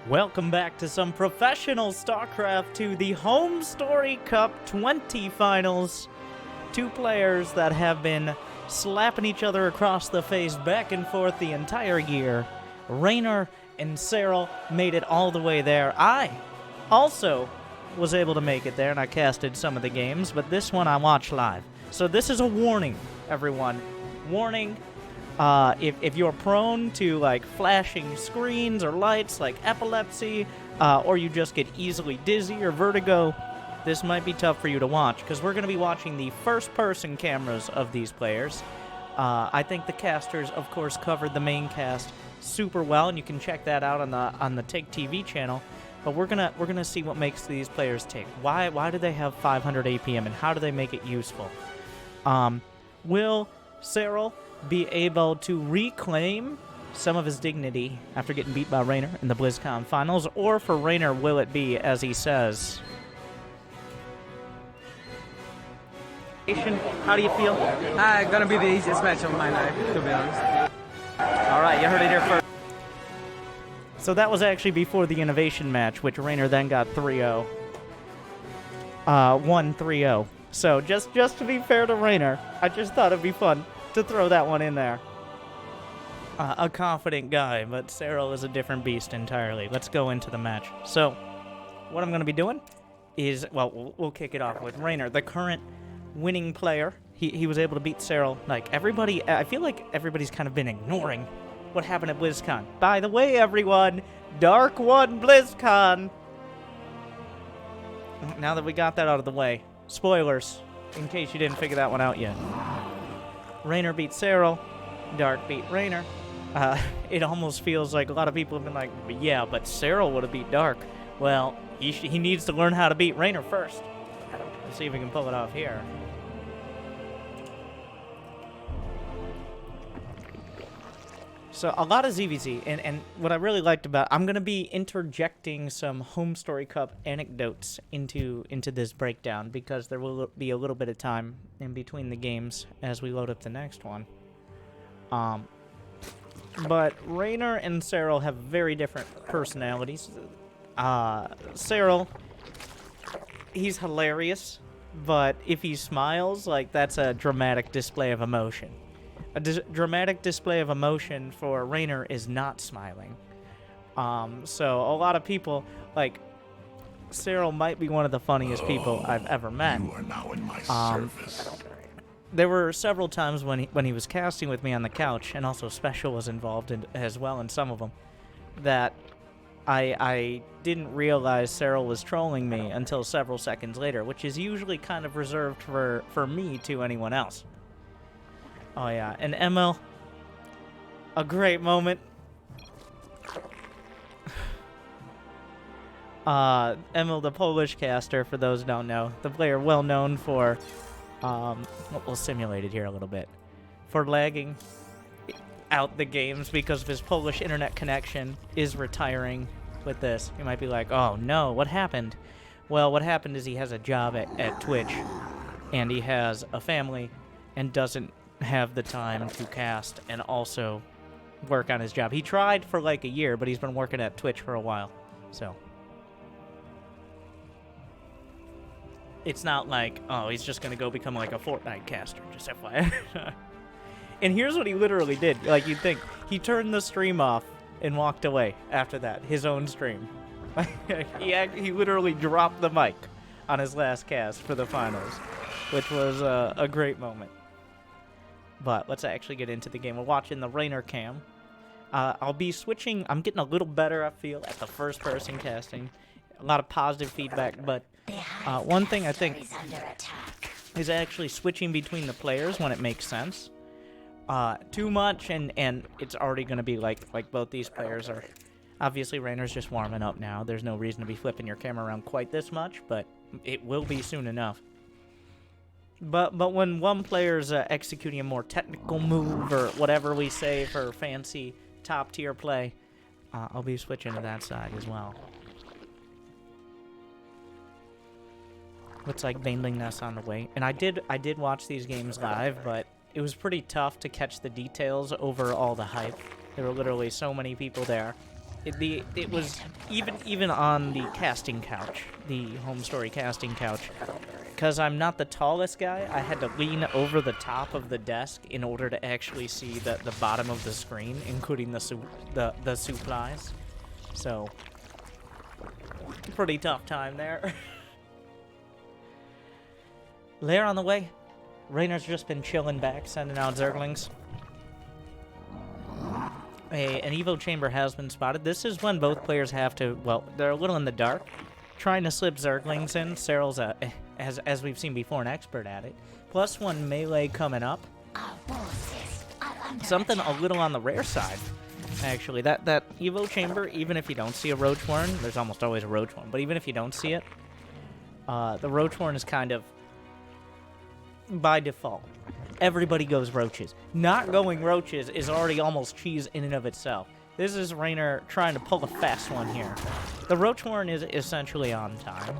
Welcome back to some professional StarCraft 2, the Homestory Cup 20 finals. Two players that have been slapping each other across the face back and forth the entire year. Reynor and Serral made it all the way there. I also was able to make it there, and I casted some of the games, but this one I watched live. So this is a warning, everyone. Warning. If you're prone to like flashing screens or lights like epilepsy, or you just get easily dizzy or vertigo, this might be tough for you to watch, because we're going to be watching the first-person cameras of these players. I think the casters, of course, covered the main cast super well, and you can check that out on the Take TV channel. But we're gonna see what makes these players tick. Why do they have 500 APM, and how do they make it useful? Will Serral be able to reclaim some of his dignity after getting beat by Reynor in the BlizzCon finals, or for Reynor, will it be as he says? How do you feel? Gonna be the easiest match of my life, to be honest. All right, you heard it here first. So that was actually before the innovation match, which Reynor then got 3-0. Won 3-0. So just to be fair to Reynor, I just thought it'd be fun to throw that one in there. A confident guy, but Serral is a different beast entirely. Let's go into the match. So, what I'm going to be doing is, well, we'll kick it off with Reynor, the current winning player. He was able to beat Serral. Like, everybody, I feel like everybody's kind of been ignoring what happened at BlizzCon. By the way, everyone, Dark won BlizzCon. Now that we got that out of the way, spoilers, in case you didn't figure that one out yet. Reynor beat Serral, Dark beat Reynor. It almost feels like a lot of people have been like, yeah, but Serral would have beat Dark. Well, he needs to learn how to beat Reynor first. Let's see if we can pull it off here. So a lot of ZVZ, and what I really liked about, I'm going to be interjecting some Homestory Cup anecdotes into this breakdown, because there will be a little bit of time in between the games as we load up the next one. But Reynor and Serral have very different personalities. Serral, he's hilarious, but if he smiles, like, that's a dramatic display of emotion. A dramatic display of emotion for Reynor is not smiling. So a lot of people, like, Serral might be one of the funniest people I've ever met. You are now in my service. There were several times when he was casting with me on the couch, and also Special was involved as well in some of them, that I didn't realize Serral was trolling me until several seconds later, which is usually kind of reserved for me to anyone else. Oh yeah, and Emil, a great moment. Emil, the Polish caster, for those who don't know, the player well known for, we'll simulate it here a little bit, for lagging out the games because of his Polish internet connection, is retiring with this. You might be like, oh no, what happened? Well, what happened is he has a job at Twitch, and he has a family, and doesn't have the time to cast and also work on his job. He tried for like a year, but he's been working at Twitch for a while, so it's not like, oh, he's just gonna go become like a Fortnite caster, just FYI. And here's what he literally did. Like, you'd think he turned the stream off and walked away after that, his own stream. He literally dropped the mic on his last cast for the finals, which was a great moment. But let's actually get into the game. We're watching the Reynor cam. I'll be switching. I'm getting a little better, I feel, at the first-person casting. A lot of positive feedback, but one thing I think is actually switching between the players when it makes sense. Too much, and it's already going to be like both these players are. Obviously, Reynor's just warming up now. There's no reason to be flipping your camera around quite this much, but it will be soon enough. But when one player's executing a more technical move, or whatever we say for fancy top-tier play, I'll be switching to that side as well. Looks like Baneling Nest on the way. And I did watch these games live, but it was pretty tough to catch the details over all the hype. There were literally so many people there. it was even on the casting couch, the Homestory casting couch, because I'm not the tallest guy. I had to lean over the top of the desk in order to actually see the bottom of the screen, including the supplies. So, pretty tough time there. Lair on the way. Reynor's just been chilling back, sending out Zerglings. An Evo chamber has been spotted. This is when both players have to, well, they're a little in the dark, trying to slip Zerglings in. Serral's, as we've seen before, an expert at it. +1 melee coming up. Something a little on the rare side, actually. That Evo chamber, even if you don't see a Roach Warren, there's almost always a Roach Warren, but even if you don't see it, the Roach Warren is kind of by default. Everybody goes roaches. Not going roaches is already almost cheese in and of itself. This is Reynor trying to pull a fast one here. The Roach Warren is essentially on time.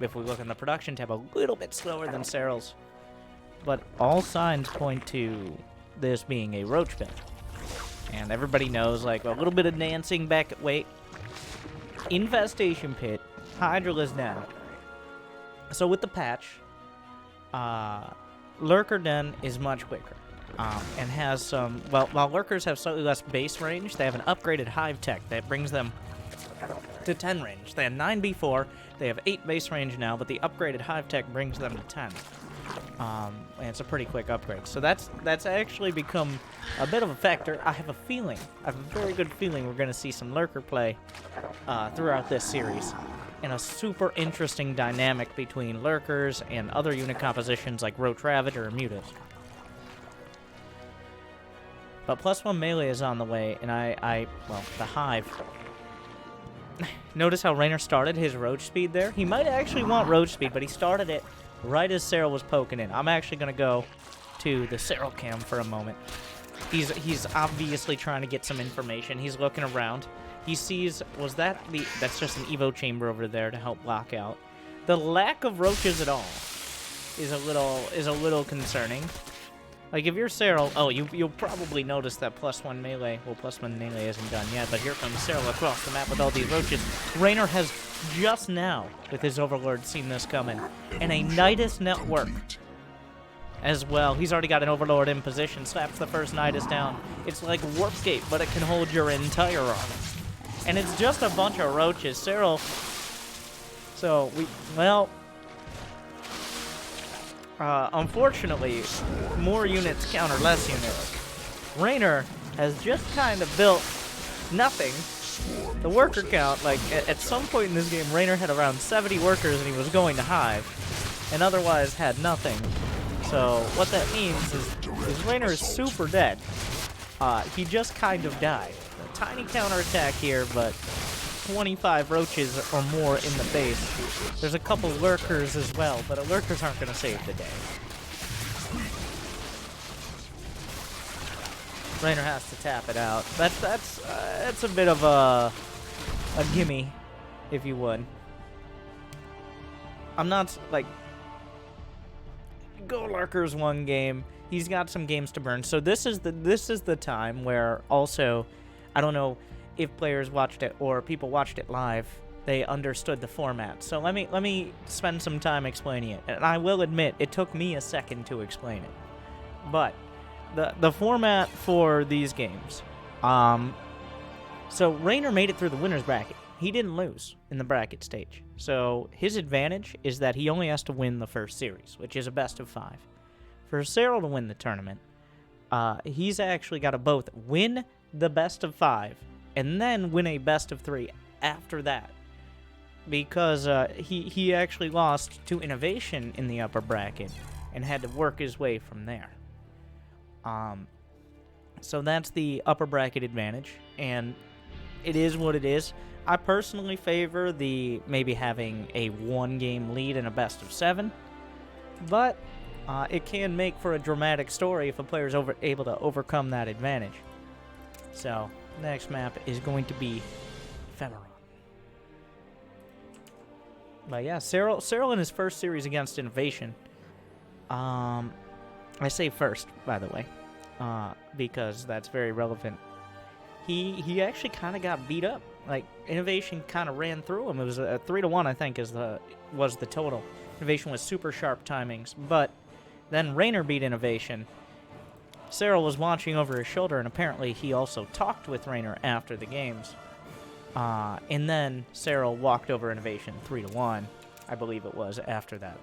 If we look in the production tab, a little bit slower than Serral's. But all signs point to this being a Roach build. And everybody knows, like, a little bit of dancing back at wait. Infestation Pit. Hydralisk down. So with the patch, Lurker Den is much quicker, and has some, well, while Lurkers have slightly less base range, they have an upgraded Hive Tech that brings them to 10 range. They had 9 before, they have 8 base range now, but the upgraded Hive Tech brings them to 10. And it's a pretty quick upgrade. So that's actually become a bit of a factor. I have a very good feeling we're going to see some Lurker play throughout this series. And a super interesting dynamic between Lurkers and other unit compositions like Roach Ravager or Mutas. But +1 melee is on the way, and well, the Hive. Notice how Reynor started his Roach speed there? He might actually want Roach speed, but he started it right as Serral was poking in. I'm actually going to go to the Serral cam for a moment. He's obviously trying to get some information. He's looking around. He sees, that's just an Evo chamber over there to help block out. The lack of roaches at all is a little concerning. Like, if you're Serral, you'll probably notice that +1 melee, well, +1 melee isn't done yet, but here comes Serral across the map with all these roaches. Reynor has just now, with his Overlord, seen this coming. And a Nidus network as well. He's already got an Overlord in position, slaps the first Nidus down. It's like Warp Gate, but it can hold your entire army. And it's just a bunch of roaches. Serral. So, unfortunately, more units counter less units. Reynor has just kind of built nothing. The worker count, like, at some point in this game, Reynor had around 70 workers and he was going to Hive. And otherwise had nothing. So, what that means is Reynor is super dead. He just kind of died. A tiny counterattack here, but 25 roaches or more in the base. There's a couple lurkers as well, but lurkers aren't going to save the day. Reynor has to tap it out. That's a bit of a gimme, if you would. I'm not, like, go lurkers one game. He's got some games to burn. So this is the time where also, I don't know if players watched it or people watched it live, they understood the format. So let me spend some time explaining it. And I will admit, it took me a second to explain it. But the format for these games. So Reynor made it through the winner's bracket. He didn't lose in the bracket stage. So his advantage is that he only has to win the first series, which is a best of 5. For Serral to win the tournament, he's actually got to both win the best of 5 and then win a best of 3 after that. Because he actually lost to Innovation in the upper bracket and had to work his way from there. So that's the upper bracket advantage, and it is what it is. I personally favor maybe having a 1-game lead in a best of 7, but it can make for a dramatic story if a player is able to overcome that advantage. So, next map is going to be Ephemeron. But yeah, Serral in his first series against Innovation. I say first, by the way, because that's very relevant. he actually kind of got beat up. Like, Innovation kind of ran through him. It was a 3-1, I think, was the total. Innovation was super sharp timings, but then Reynor beat Innovation. Serral was watching over his shoulder, and apparently he also talked with Reynor after the games. And then Serral walked over Innovation 3-1, I believe it was, after that.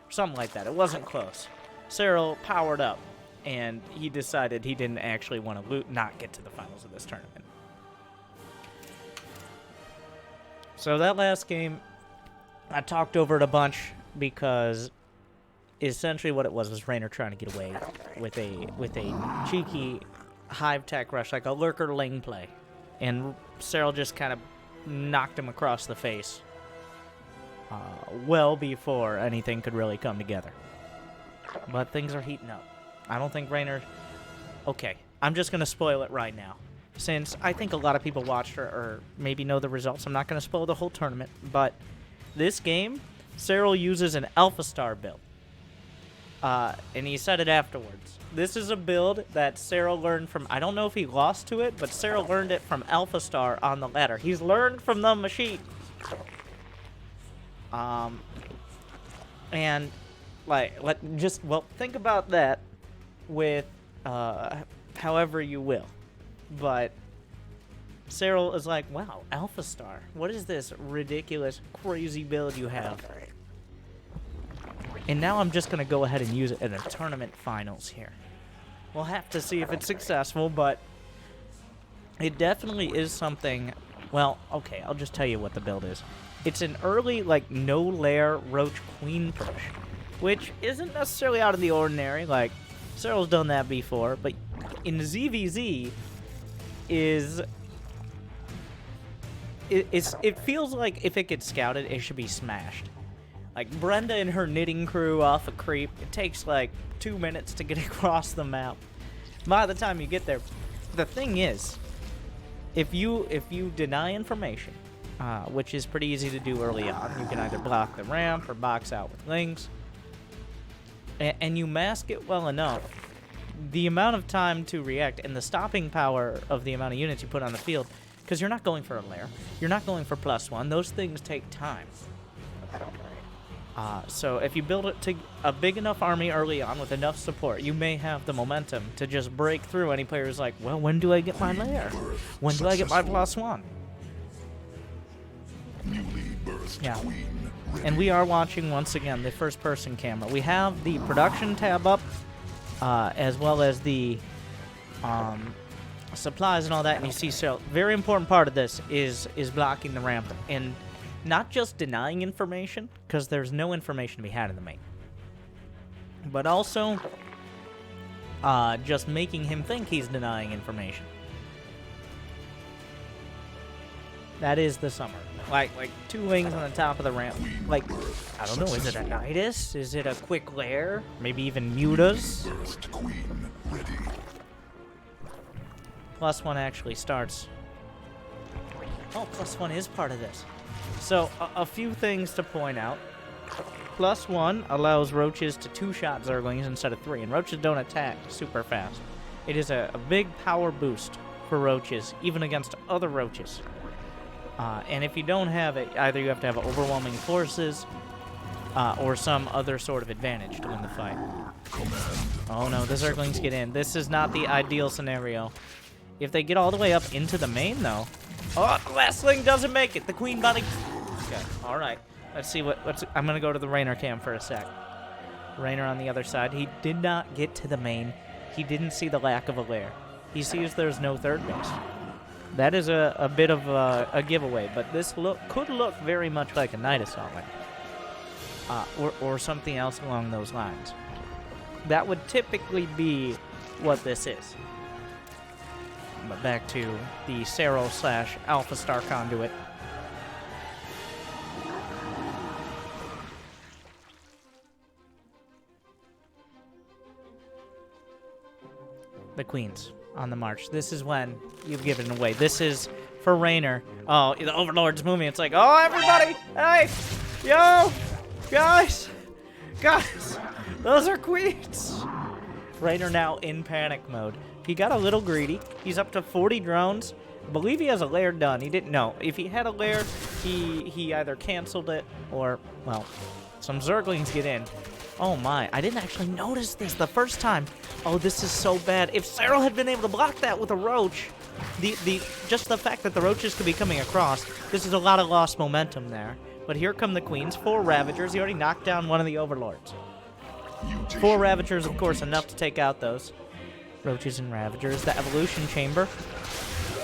Something like that. It wasn't close. Serral powered up, and he decided he didn't actually want to not get to the finals of this tournament. So that last game, I talked over it a bunch because essentially what it was Reynor trying to get away with a cheeky hive tech rush, like a lurker lane play, and Serral just kind of knocked him across the face well before anything could really come together. But things are heating up. I don't think Reynor... Okay, I'm just going to spoil it right now. Since I think a lot of people watched or maybe know the results, I'm not going to spoil the whole tournament. But this game, Serral uses an Alpha Star build. And he said it afterwards. This is a build that Serral learned from... I don't know if he lost to it, but Serral learned it from Alpha Star on the ladder. He's learned from the machine. And... think about that with however you will. But Serral is like, wow, Alpha Star. What is this ridiculous, crazy build you have? And now I'm just going to go ahead and use it in a tournament finals here. We'll have to see if it's successful, but it definitely is something... Well, okay, I'll just tell you what the build is. It's an early, like, no-lair Roach Queen push, which isn't necessarily out of the ordinary. Like, Serral's done that before, but in ZVZ it feels like if it gets scouted, it should be smashed. Like, Brenda and her knitting crew off a creep, it takes like 2 minutes to get across the map. By the time you get there, the thing is, if you deny information, which is pretty easy to do early on, you can either block the ramp or box out with lings, and you mask it well enough, the amount of time to react and the stopping power of the amount of units you put on the field, because you're not going for a lair, you're not going for +1, those things take time. So if you build it to a big enough army early on with enough support, you may have the momentum to just break through any player who's like, well, when do I get my lair? When do I get my +1? Yeah. And we are watching, once again, the first-person camera. We have the production tab up, as well as the supplies and all that, and you see, so very important part of this is blocking the ramp, and not just denying information, because there's no information to be had in the main, but also just making him think he's denying information. That is the summer. Like 2 wings on the top of the ramp. Like, I don't know, is it a Nidus? Is it a quick lair? Maybe even Mutas? +1 actually starts. Oh, +1 is part of this. So, a few things to point out. +1 allows roaches to 2-shot Zerglings instead of 3, and roaches don't attack super fast. It is a big power boost for roaches, even against other roaches. And if you don't have it, either you have to have overwhelming forces, or some other sort of advantage to win the fight. Oh no, the Zerglings get in. This is not the ideal scenario. If they get all the way up into the main, though... Oh, the last Sling doesn't make it! The Queen body... Okay, alright. Let's see what's... I'm gonna go to the Reynor cam for a sec. Reynor on the other side. He did not get to the main. He didn't see the lack of a lair. He sees there's no third base. That is a bit of a giveaway, but this could look very much like a Nidus Outlet. Or something else along those lines. That would typically be what this is. But back to the Serral / Alpha Star conduit. The Queens on the march. This is when you've given it away. This is for Reynor. Oh, the Overlord's moving. It's like, oh, everybody! Hey! Yo! Guys! Those are Queens! Reynor now in panic mode. He got a little greedy. He's up to 40 drones. believe he has a lair done. He didn't know. If he had a lair, he either canceled it or, well, some Zerglings get in. Oh my, I didn't actually notice this the first time. Oh, this is so bad. If Serral had been able to block that with a roach, just the fact that the roaches could be coming across, this is a lot of lost momentum there. But here come the queens, 4 Ravagers. He already knocked down one of the Overlords. 4 Ravagers, of course, enough to take out those roaches and Ravagers. The Evolution Chamber.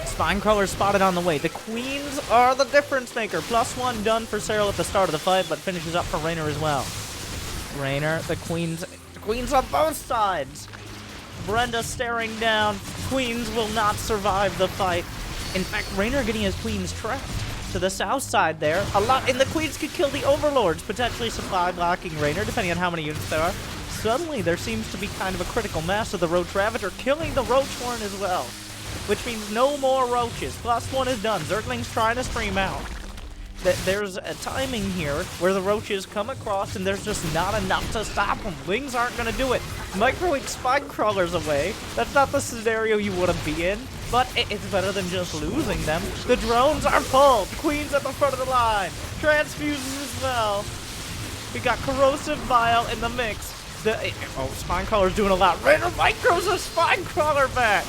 Spinecrawler spotted on the way. The queens are the difference maker. +1 done for Serral at the start of the fight, but finishes up for Reynor as well. Reynor, the queens on both sides. Brenda staring down. Queens will not survive the fight. In fact, Reynor getting his queens trapped to the south side there. A lot, and the queens could kill the Overlords, potentially supply blocking Reynor, depending on how many units there are. Suddenly, there seems to be kind of a critical mass of the Roach Ravager, killing the Roach Horn as well. Which means no more roaches. +1 is done. Zergling's trying to stream out. There's a timing here where the roaches come across and there's just not enough to stop them. Wings aren't going to do it. Microwave Spinecrawlers away. That's not the scenario you want to be in, but it's better than just losing them. The drones are pulled. Queen's at the front of the line. Transfuses as well. We got Corrosive Bile in the mix. Spinecrawler's doing a lot. Reynor micros a Spinecrawler back.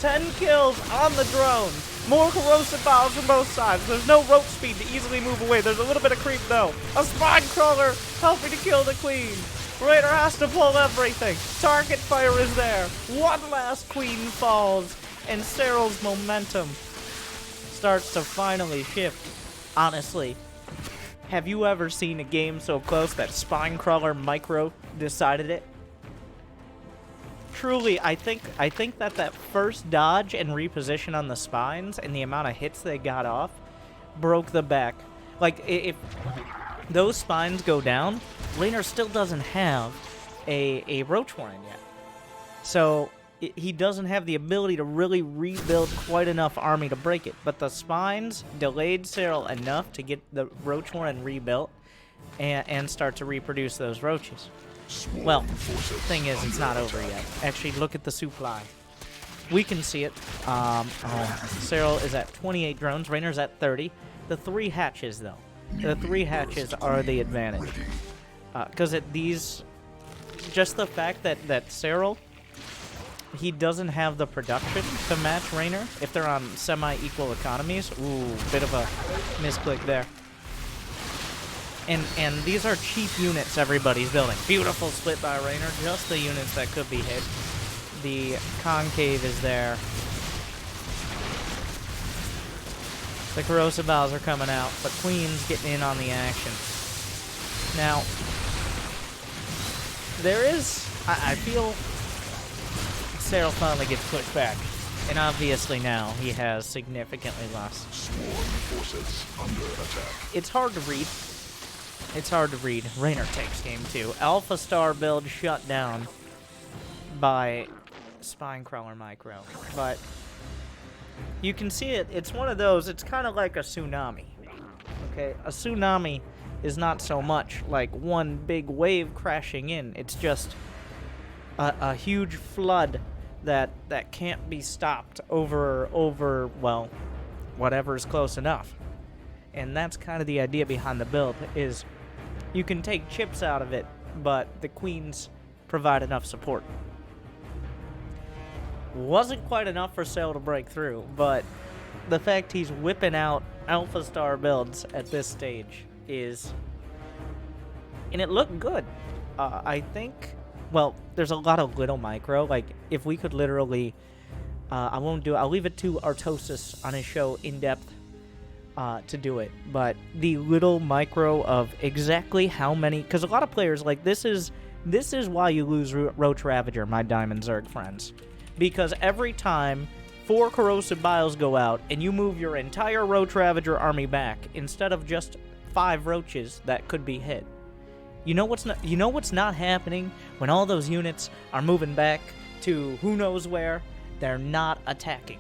10 kills on the drone. More corrosive biles from both sides. There's no rope speed to easily move away. There's a little bit of creep, though. A Spinecrawler helping to kill the queen. Reynor has to pull everything. Target fire is there. One last queen falls, and Serral's momentum starts to finally shift. Honestly, have you ever seen a game so close that Spinecrawler micro decided it? Truly, I think that first dodge and reposition on the spines and the amount of hits they got off broke the back. Like, if those spines go down, Reynor still doesn't have a Roach Warren yet. So, he doesn't have the ability to really rebuild quite enough army to break it. But the spines delayed Serral enough to get the Roach Warren rebuilt and start to reproduce those roaches. Well, thing is, it's not over yet. Actually, look at the supply. We can see it. Serral is at 28 drones. Reynor's at 30. The 3 hatches, though. The 3 hatches are the advantage. Because just the fact that Serral, he doesn't have the production to match Reynor if they're on semi-equal economies. Ooh, bit of a misclick there. And these are cheap units everybody's building. Beautiful split by Reynor. Just the units that could be hit. The concave is there. The corrosive biles are coming out, but Queen's getting in on the action. Now, there is... I feel Serral finally gets pushed back. And obviously now he has significantly lost. Sworn forces under attack. It's hard to read. It's hard to read. Reynor takes game 2. Alpha Star build shut down by Spinecrawler Micro. But you can see it. It's one of those. It's kind of like a tsunami. Okay? A tsunami is not so much like one big wave crashing in. It's just a huge flood that can't be stopped over, well, whatever's close enough. And that's kind of the idea behind the build, is you can take chips out of it, but the queens provide enough support. Wasn't quite enough for Serral to break through, but the fact he's whipping out Alpha Star builds at this stage is... And it looked good. I think... Well, there's a lot of little micro. Like, if we could literally... I'll leave it to Artosis on his show, In Depth, to do it. But the little micro of exactly how many... Because a lot of players, like, this is why you lose Roach Ravager, my Diamond Zerg friends. Because every time 4 Corrosive Biles go out, and you move your entire Roach Ravager army back, instead of just 5 roaches that could be hit. You know what's not happening when all those units are moving back to who knows where? They're not attacking.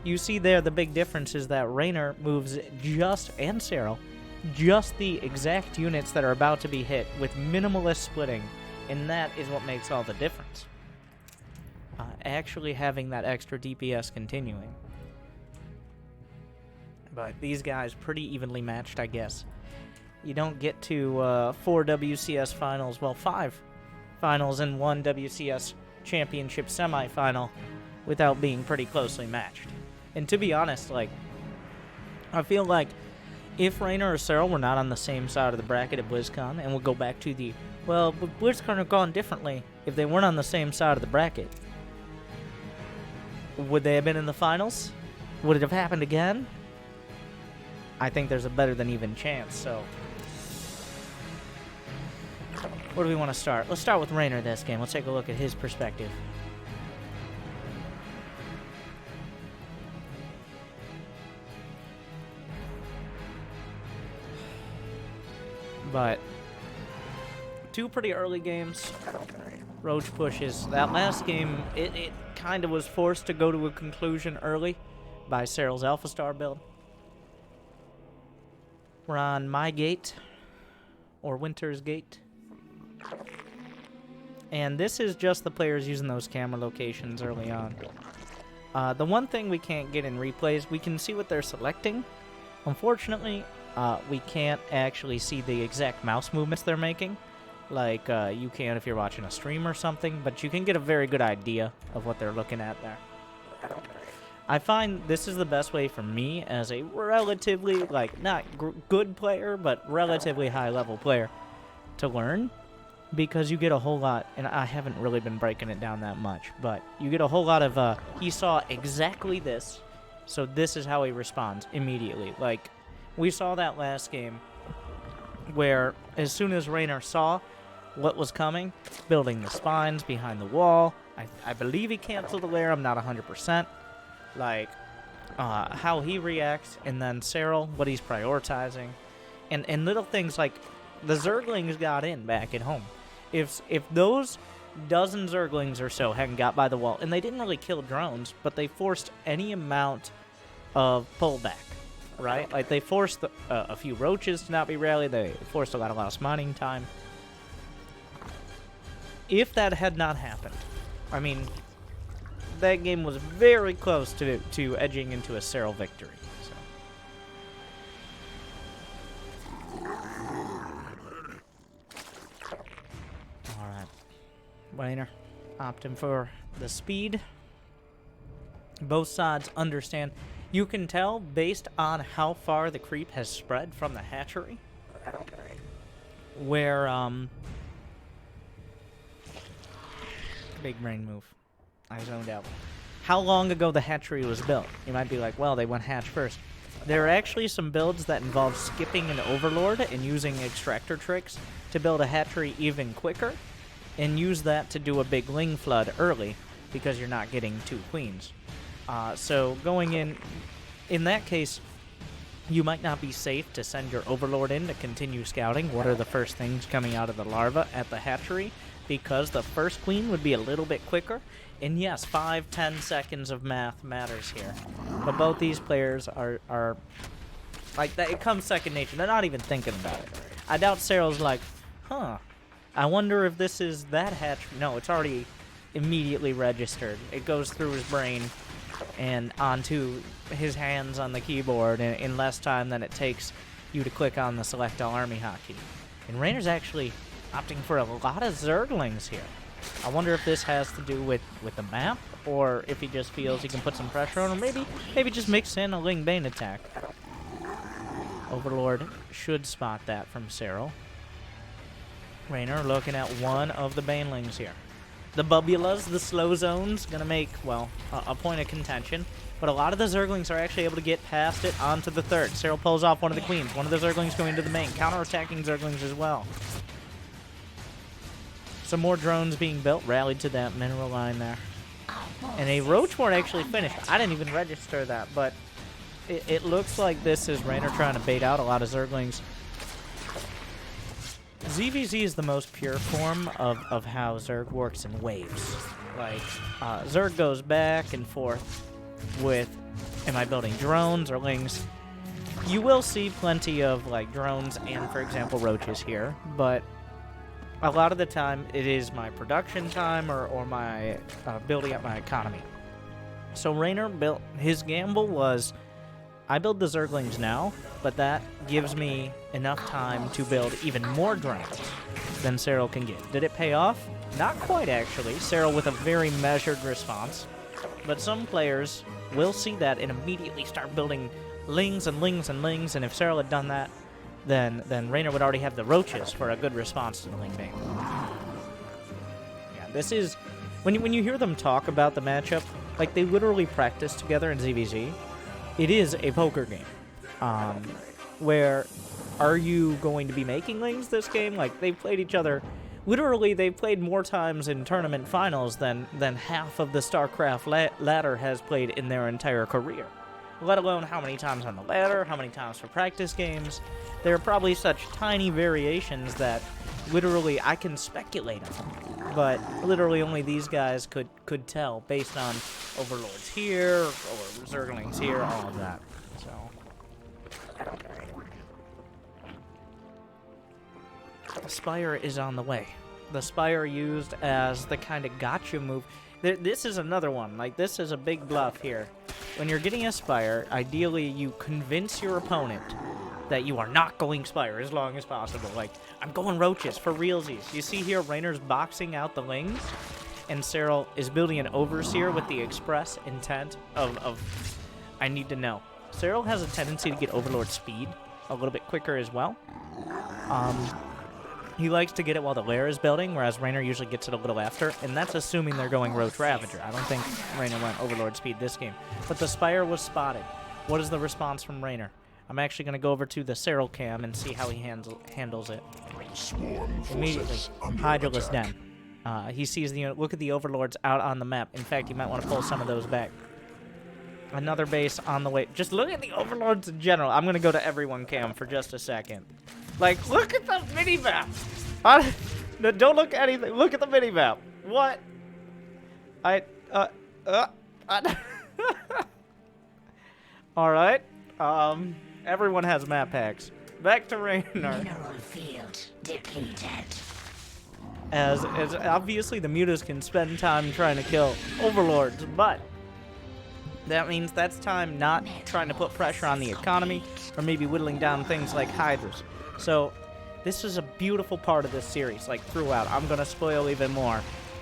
You see there the big difference is that Reynor moves and Serral, just the exact units that are about to be hit with minimalist splitting, and that is what makes all the difference. Actually having that extra DPS continuing. But these guys pretty evenly matched, I guess. You don't get to 4 WCS finals, well, 5 finals and 1 WCS championship semifinal without being pretty closely matched. And to be honest, like, I feel like if Reynor or Serral were not on the same side of the bracket at BlizzCon, and we'll go back to the, well, but BlizzCon have gone differently, if they weren't on the same side of the bracket, would they have been in the finals? Would it have happened again? I think there's a better than even chance, so. Where do we want to start? Let's start with Reynor this game. Let's take a look at his perspective. But 2 pretty early games. Roach pushes. That last game, it kind of was forced to go to a conclusion early by Serral's Alpha Star build. We're on my gate, or Winter's gate. And this is just the players using those camera locations early on. The one thing we can't get in replays, we can see what they're selecting. Unfortunately, we can't actually see the exact mouse movements they're making, like you can if you're watching a stream or something, but you can get a very good idea of what they're looking at there. I find this is the best way for me as a relatively, like, not good player, but relatively high-level player to learn, because you get a whole lot, and I haven't really been breaking it down that much, but you get a whole lot of, he saw exactly this, so this is how he responds immediately. Like, we saw that last game where as soon as Reynor saw what was coming, building the spines behind the wall, I believe he canceled the lair, I'm not 100%. Like, how he reacts, and then Serral, what he's prioritizing, and little things like the Zerglings got in back at home. If those dozen Zerglings or so hadn't got by the wall, and they didn't really kill drones, but they forced any amount of pullback, right? Like, they forced a few roaches to not be rallied, they forced a lot of mining time. If that had not happened, I mean, that game was very close to edging into a Serral victory. So. Alright. Reynor opting for the speed. Both sides understand. You can tell based on how far the creep has spread from the hatchery, where, big brain move. I zoned out. How long ago the hatchery was built? You might be like, well, they went hatch first. There are actually some builds that involve skipping an overlord and using extractor tricks to build a hatchery even quicker, and use that to do a big ling flood early, because you're not getting 2 queens. So going in that case, you might not be safe to send your overlord in to continue scouting what are the first things coming out of the larva at the hatchery, because the first queen would be a little bit quicker. And yes, 5-10 seconds of math matters here. But both these players are like that. It comes second nature. They're not even thinking about it. I doubt Serral's like, huh, I wonder if this is that hatch. No, it's already immediately registered. It goes through his brain and onto his hands on the keyboard in less time than it takes you to click on the select all army hotkey. And Reynor's actually opting for a lot of Zerglings here. I wonder if this has to do with the map, or if he just feels he can put some pressure on, or maybe just mix in a Ling Bane attack. Overlord should spot that from Serral. Reynor looking at one of the Banelings here. The Bubulas, the slow zones, gonna make, well, a point of contention. But a lot of the Zerglings are actually able to get past it onto the third. Serral pulls off one of the queens. One of the Zerglings going to the main. Counter-attacking Zerglings as well. Some more drones being built, rallied to that mineral line there. And a Roach Ward actually finished. I didn't even register that, but it looks like this is Reynor trying to bait out a lot of Zerglings. ZVZ is the most pure form of how Zerg works in waves. Like, Zerg goes back and forth with, am I building drones or lings? You will see plenty of, like, drones and, for example, roaches here, but a lot of the time it is my production time or my building up my economy. So Reynor built, his gamble was I build the Zerglings now, but that gives me enough time to build even more drones than Serral can get. Did it pay off? Not quite, actually. Serral with a very measured response. But some players will see that and immediately start building lings and lings and lings, and if Serral had done that, then Reynor would already have the roaches for a good response to the ling bait. Yeah, this is... When you hear them talk about the matchup, like, they literally practice together in ZVZ. It is a poker game. Where are you going to be making lings this game? Like, they've played each other... Literally, they've played more times in tournament finals than half of the StarCraft ladder has played in their entire career. Let alone how many times on the ladder, how many times for practice games. There are probably such tiny variations that literally I can speculate on. But literally only these guys could tell based on Overlords here, or Zerglings here, all of that. So... The Spire is on the way. The Spire used as the kind of gotcha move. This is another one. Like, this is a big bluff here. When you're getting a Spire, ideally you convince your opponent that you are not going Spire as long as possible. Like, I'm going roaches for realsies. You see here, Reynor's boxing out the lings, and Serral is building an Overseer with the express intent of I need to know. Serral has a tendency to get Overlord speed a little bit quicker as well. He likes to get it while the lair is building, whereas Reynor usually gets it a little after, and that's assuming they're going Roach Ravager. I don't think Reynor went Overlord speed this game. But the Spire was spotted. What is the response from Reynor? I'm actually going to go over to the Serral cam and see how he handles it. Immediately, Hydraless Den. He sees the unit. Look at the Overlords out on the map. In fact, you might want to pull some of those back. Another base on the way. Just look at the Overlords in general. I'm going to go to everyone cam for just a second. Like, look at the mini-map. Don't look at anything. Look at the mini-map. What? All right. Everyone has map packs. Back to Reynor. Mineral field depleted. As obviously the mutas can spend time trying to kill Overlords, but that means that's time not trying to put pressure on the economy or maybe whittling down things like Hydras. So this is a beautiful part of this series, like throughout. I'm going to spoil even more.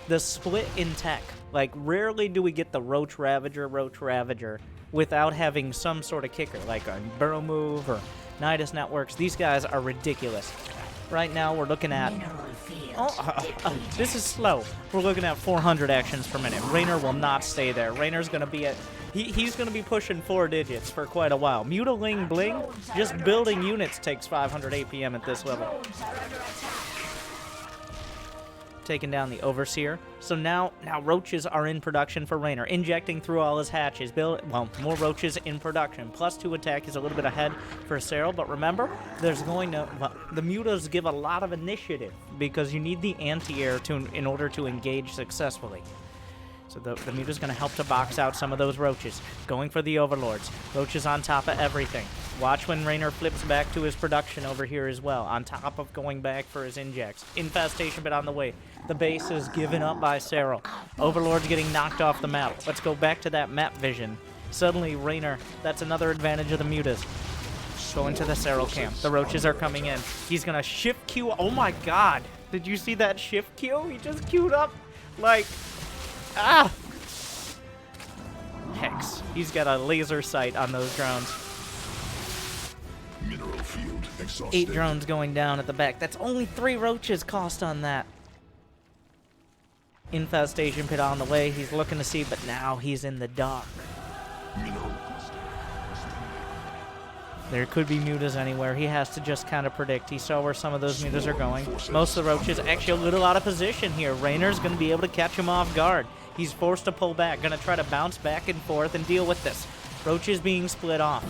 The split in tech. Like, rarely do we get the Roach Ravager without having some sort of kicker, like a Burrow Move or Nidus Networks. These guys are ridiculous. Right now we're looking at... this is slow. We're looking at 400 actions per minute. Reynor will not stay there. Reynor's going to be at... He's going to be pushing 4 digits for quite a while. Mutaling Bling, just building units takes 500 APM at this level. Taking down the Overseer. So now roaches are in production for Reynor, injecting through all his hatches. More roaches in production. +2 attack is a little bit ahead for Serral, but remember, there's going to... the mutas give a lot of initiative because you need the anti-air in order to engage successfully. So the muta's going to help to box out some of those roaches. Going for the Overlords. Roaches on top of everything. Watch when Reynor flips back to his production over here as well, on top of going back for his injects. Infestation bit on the way. The base is given up by Serral. Overlord's getting knocked off the map. Let's go back to that map vision. Suddenly, Reynor, that's another advantage of the mutas. Go into the Serral camp. The roaches are coming in. He's going to shift Q. Oh my god. Did you see that shift Q? He just queued up like... Ah! Hex. He's got a laser sight on those drones. Mineral field exhausted. 8 drones going down at the back. That's only 3 roaches cost on that. Infestation pit on the way. He's looking to see, but now he's in the dark. Mineral. There could be mutas anywhere. He has to just kind of predict. He saw where some of those mutas are going. Most of the roaches actually a little out of position here. Reynor's going to be able to catch him off guard. He's forced to pull back. Going to try to bounce back and forth and deal with this. Roaches being split off.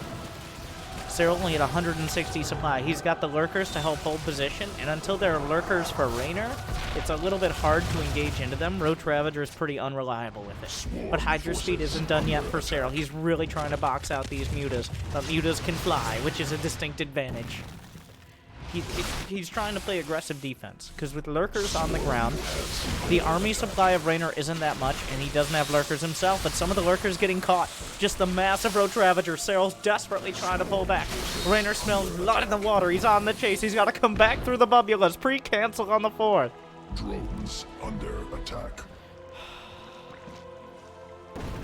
Serral only at 160 supply. He's got the lurkers to help hold position, and until there are lurkers for Reynor, it's a little bit hard to engage into them. Roach Ravager is pretty unreliable with it. But Hydra Speed isn't done yet for Serral. He's really trying to box out these mutas, but mutas can fly, which is a distinct advantage. He's trying to play aggressive defense, because with lurkers on the ground, the army supply of Reynor isn't that much, and he doesn't have lurkers himself, but some of the lurkers getting caught. Just the massive Roach Ravager. Serral's desperately trying to pull back. Reynor smells blood in the water. He's on the chase. He's got to come back through the bubulas. Pre-cancel on the 4th. Drones under attack.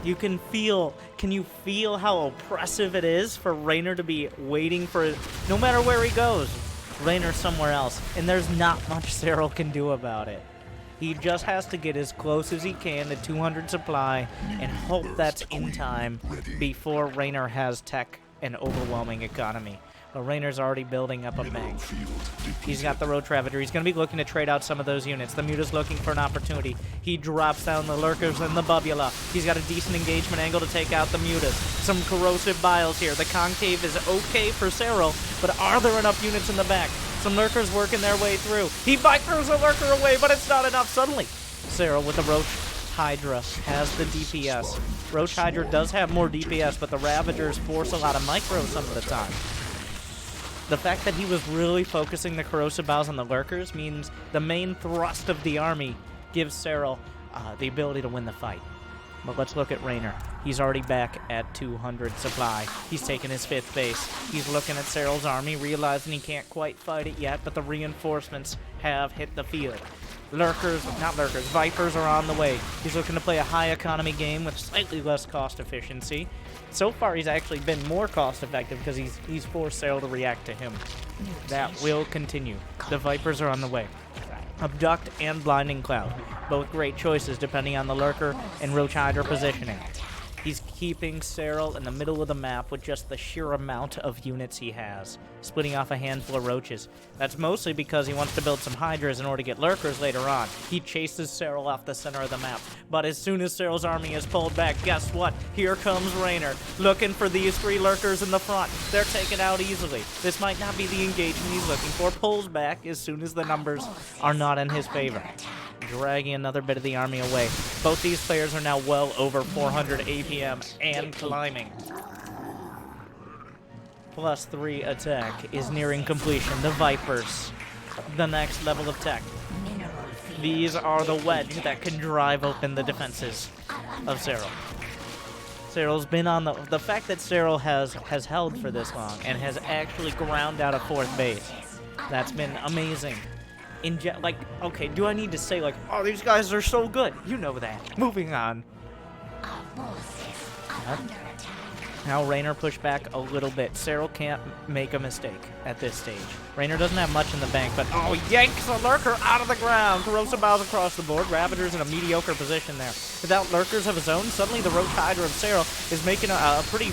Can you feel how oppressive it is for Reynor to be waiting for, no matter where he goes, Reynor somewhere else, and there's not much Serral can do about it. He just has to get as close as he can to 200 supply and hope that's in time before Reynor has tech and overwhelming economy. But Raynor's already building up a bank. He's got the Roach Ravager. He's going to be looking to trade out some of those units. The Muta's looking for an opportunity. He drops down the Lurkers and the Bubula. He's got a decent engagement angle to take out the Mutas. Some corrosive biles here. The Concave is okay for Serral, but are there enough units in the back? Some Lurkers working their way through. He Vipers a Lurker away, but it's not enough. Suddenly, Serral with the Roach Hydra has the DPS. Roach Hydra does have more DPS, but the Ravagers force a lot of micro some of the time. The fact that he was really focusing the corrosive biles on the lurkers means the main thrust of the army gives Serral the ability to win the fight. But let's look at Reynor. He's already back at 200 supply. He's taken his 5th base. He's looking at Serral's army, realizing he can't quite fight it yet, but the reinforcements have hit the field. Vipers are on the way. He's looking to play a high economy game with slightly less cost efficiency. So far, he's actually been more cost effective because he's forced Serral to react to him. That will continue. The Vipers are on the way. Abduct and Blinding Cloud. Both great choices depending on the Lurker and Roach Hydra positioning. He's keeping Serral in the middle of the map with just the sheer amount of units he has, splitting off a handful of Roaches. That's mostly because he wants to build some Hydras in order to get Lurkers later on. He chases Serral off the center of the map, but as soon as Serral's army is pulled back, guess what? Here comes Reynor, looking for these 3 Lurkers in the front. They're taken out easily. This might not be the engagement he's looking for. Pulls back as soon as the numbers are not in his favor. Dragging another bit of the army away. Both these players are now well over 400 APM and climbing. +3 attack is nearing completion. The Vipers, the next level of tech. These are the wedge that can drive open the defenses of Serral. Serral's been on the fact that Serral has held for this long and has actually ground out a 4th base. That's been amazing. Okay, do I need to say, oh, these guys are so good? You know that. Moving on. Now Reynor pushed back a little bit. Serral can't make a mistake at this stage. Reynor doesn't have much in the bank, but yanks a Lurker out of the ground. Corrosive Biles across the board. Ravager's in a mediocre position there. Without Lurkers of his own, suddenly the Roach Hydra of Serral is making a pretty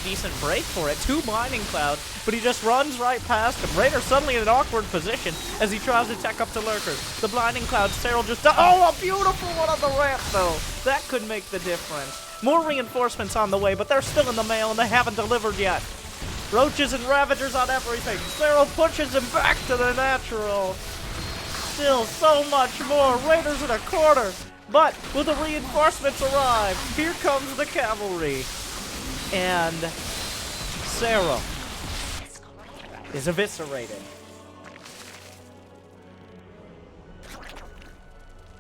decent break for it. 2 Blinding Clouds, but he just runs right past him. Reynor suddenly in an awkward position as he tries to tech up to Lurkers. The Blinding Cloud, Serral just... Oh, a beautiful one on the ramp, though. That could make the difference. More reinforcements on the way, but they're still in the mail and they haven't delivered yet. Roaches and Ravagers on everything. Serral pushes him back to the natural. Still so much more. Raiders in a corner. But will the reinforcements arrive? Here comes the cavalry. And Serral is eviscerated.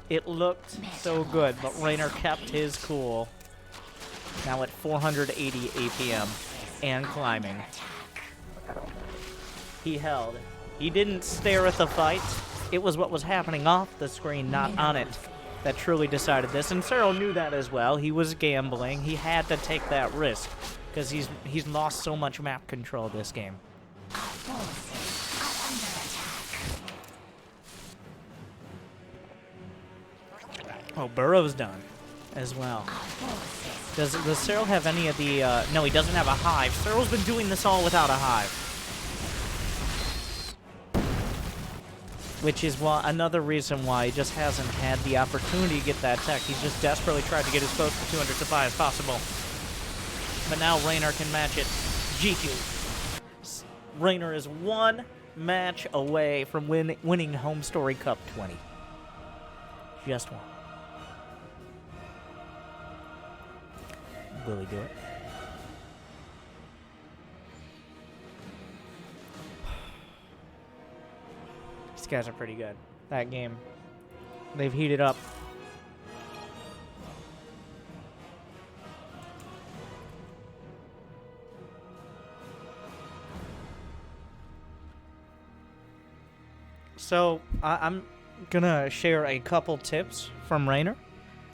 It looked so good, but Reynor kept his cool. Now at 480 APM and climbing. He held. He didn't stare at the fight. It was what was happening off the screen, not on it, that truly decided this. And Serral knew that as well. He was gambling. He had to take that risk because he's lost so much map control this game. Oh, Burrow's done as well. Does Serral have any of the... no, he doesn't have a hive. Serral's been doing this all without a hive. Which is another reason why he just hasn't had the opportunity to get that tech. He's just desperately tried to get as close to 200 supply as possible. But now Reynor can match it. GG. Reynor is 1 match away from winning Homestory Cup 20. Just 1. Will he do it? guys are pretty good. That game. They've heated up. So, I'm gonna share a couple tips from Reynor.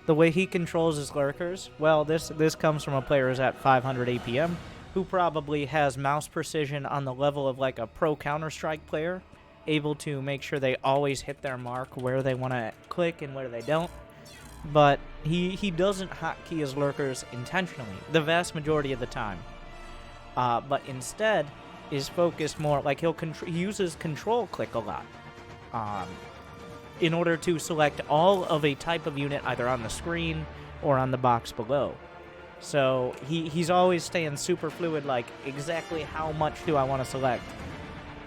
The way he controls his lurkers, well, this comes from a player who's at 500 APM, who probably has mouse precision on the level of like a pro Counter-Strike player, able to make sure they always hit their mark where they want to click and where they don't. But he doesn't hotkey his lurkers intentionally, the vast majority of the time. But instead is focused more, like he uses control click a lot. In order to select all of a type of unit either on the screen or on the box below. So he's always staying super fluid, like exactly how much do I want to select,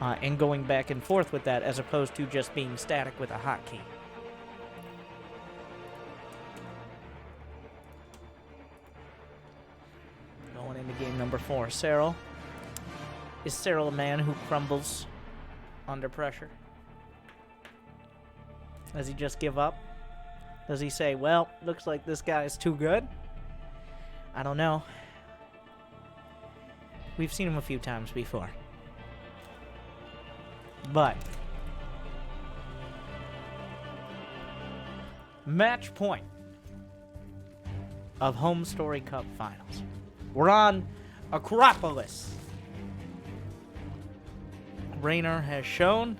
and going back and forth with that as opposed to just being static with a hotkey. Going into game number 4, Serral. Is Serral a man who crumbles under pressure? Does he just give up? Does he say, well, looks like this guy is too good? I don't know. We've seen him a few times before. But match point of Homestory Cup Finals. We're on Acropolis. Reynor has shown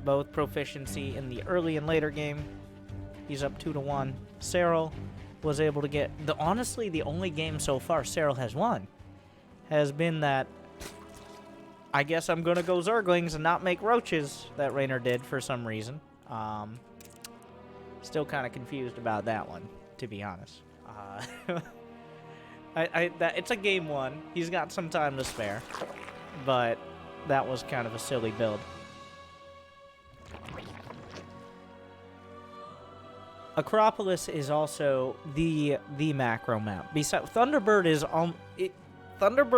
both proficiency in the early and later game. He's up 2-1. Serral was able to get honestly the only game so far Serral has won has been that I guess I'm gonna go Zerglings and not make roaches that Reynor did for some reason. Still kind of confused about that one, to be honest. It's a game 1. He's got some time to spare, but that was kind of a silly build. Acropolis is also the macro map. Besides, Thunderbird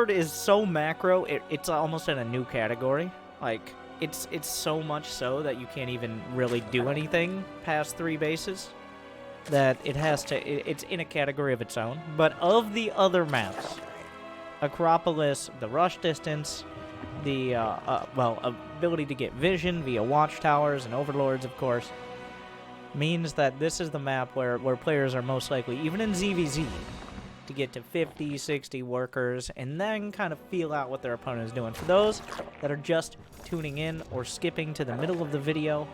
is so macro. It's almost in a new category. Like it's so much so that you can't even really do anything past 3 bases. That it has to. It's in a category of its own. But of the other maps, Acropolis, the rush distance, the ability to get vision via watchtowers and overlords, of course, means that this is the map where players are most likely, even in ZVZ, to get to 50, 60 workers and then kind of feel out what their opponent is doing. For those that are just tuning in or skipping to the middle of the video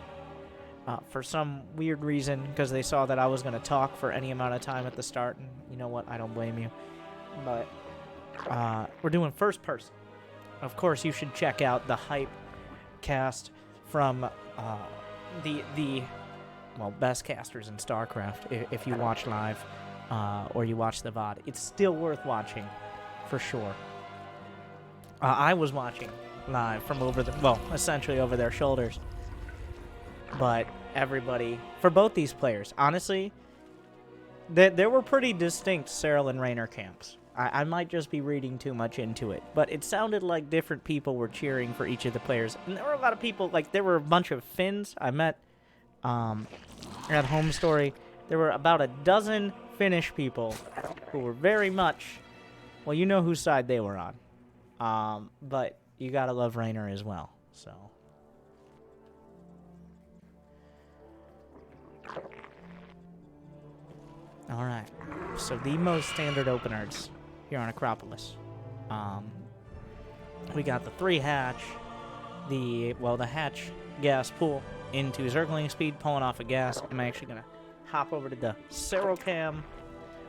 for some weird reason, because they saw that I was going to talk for any amount of time at the start, and you know what, I don't blame you. But we're doing first person. Of course, you should check out the hype cast from the best casters in StarCraft if you watch live or you watch the VOD. It's still worth watching, for sure. I was watching live from essentially over their shoulders. But everybody, for both these players, honestly, there were pretty distinct Serral and Reynor camps. I might just be reading too much into it, but it sounded like different people were cheering for each of the players. And there were a lot of people, like there were a bunch of Finns I met at Homestory. There were about a dozen Finnish people who were very much, well, you know whose side they were on. But you gotta love Reynor as well, so. Alright, so the most standard openers here on Acropolis. We got the 3 hatch, the hatch gas pool into Zergling speed, pulling off a gas. I'm actually going to hop over to the Serral cam.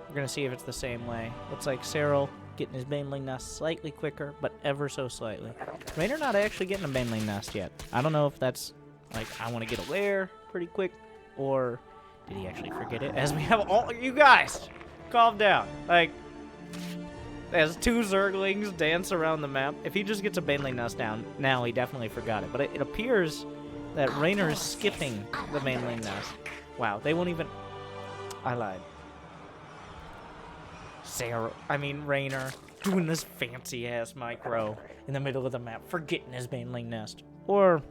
We're going to see if it's the same way. Looks like Serral getting his baneling nest slightly quicker, but ever so slightly. Reynor not actually getting a baneling nest yet. I don't know if that's, like, I want to get a lair pretty quick, or did he actually forget it? As we have all, you guys, calm down. Like, as 2 Zerglings dance around the map, if he just gets a baneling nest down, now he definitely forgot it. But it appears that Reynor is skipping the baneling nest. Wow, they won't even, I lied. Reynor doing this fancy-ass micro in the middle of the map, forgetting his baneling nest. Or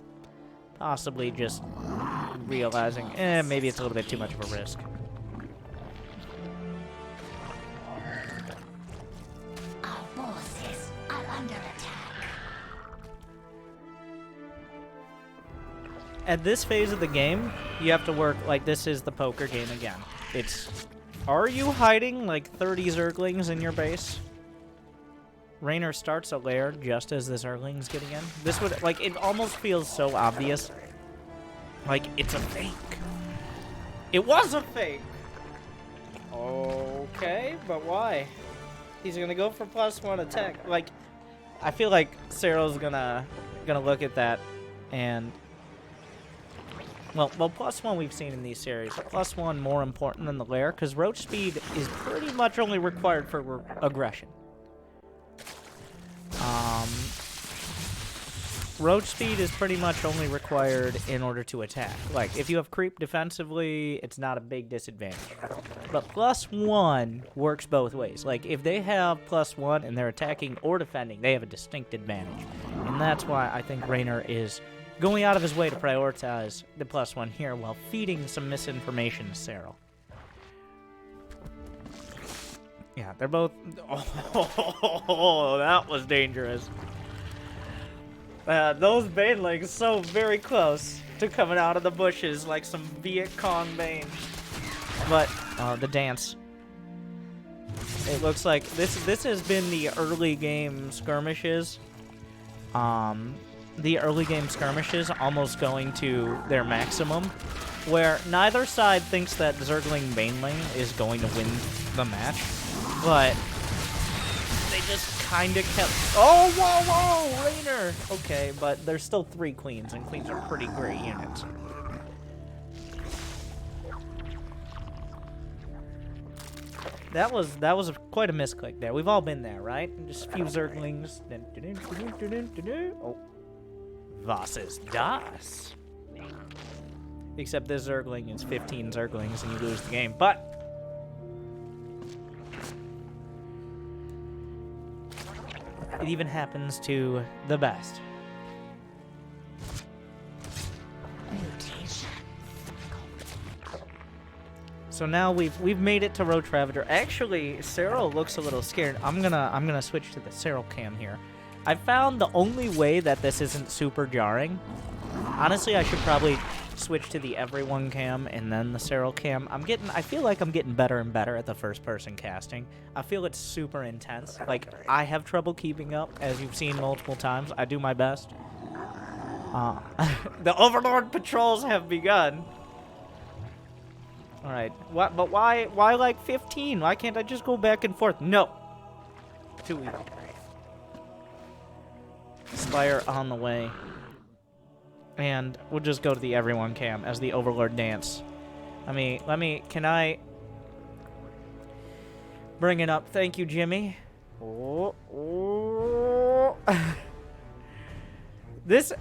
Possibly just realizing, maybe it's a little bit too much of a risk. Our forces are under attack. At this phase of the game, you have to work like this is the poker game again. It's, are you hiding like 30 Zerglings in your base? Reynor starts a lair just as the Zergling's getting in. This would, like, it almost feels so obvious. Like, it's a fake. It was a fake! Okay, but why? He's gonna go for +1 attack. Like, I feel like Serral's gonna look at that and... Well, +1 we've seen in these series. +1 more important than the lair, because roach speed is pretty much only required for aggression. Roach speed is pretty much only required in order to attack. Like, if you have creep defensively, it's not a big disadvantage. But +1 works both ways. Like, if they have +1 and they're attacking or defending, they have a distinct advantage. And that's why I think Reynor is going out of his way to prioritize the +1 here while feeding some misinformation to Serral. Yeah, they're both... Oh, that was dangerous. Those banelings so very close to coming out of the bushes like some Viet Cong Bane. But, the dance. It looks like this has been the early game skirmishes. The early game skirmishes almost going to their maximum, where neither side thinks that Zergling Baneling is going to win the match, but they just kind of kept... Oh, whoa, Reynor! Okay, but there's still 3 queens, and queens are pretty great units. That was quite a misclick there. We've all been there, right? Just a few Zerglings. Oh. Was ist das? Except this Zergling is 15 Zerglings and you lose the game. But it even happens to the best. Mutation. So now we've made it to Roach Ravager. Actually, Serral looks a little scared. I'm gonna switch to the Serral cam here. I found the only way that this isn't super jarring. Honestly, I should probably switch to the everyone cam and then the Serral cam. I feel like I'm getting better and better at the first person casting. I feel it's super intense. Like, I have trouble keeping up, as you've seen multiple times. I do my best. The Overlord patrols have begun. All right, but why like 15? Why can't I just go back and forth? No. Too easy. Spire on the way. And we'll just go to the everyone cam as the Overlord dance. Can I bring it up? Thank you, Jimmy. Oh.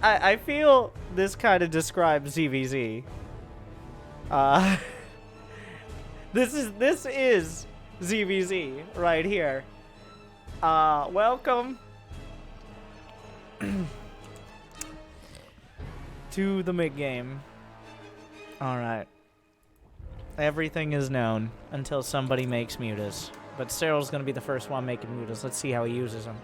I feel this kind of describes ZVZ. This is ZVZ right here. Welcome to the mid-game. Alright. Everything is known until somebody makes mutas. But Serral's gonna be the first one making mutas. Let's see how he uses them.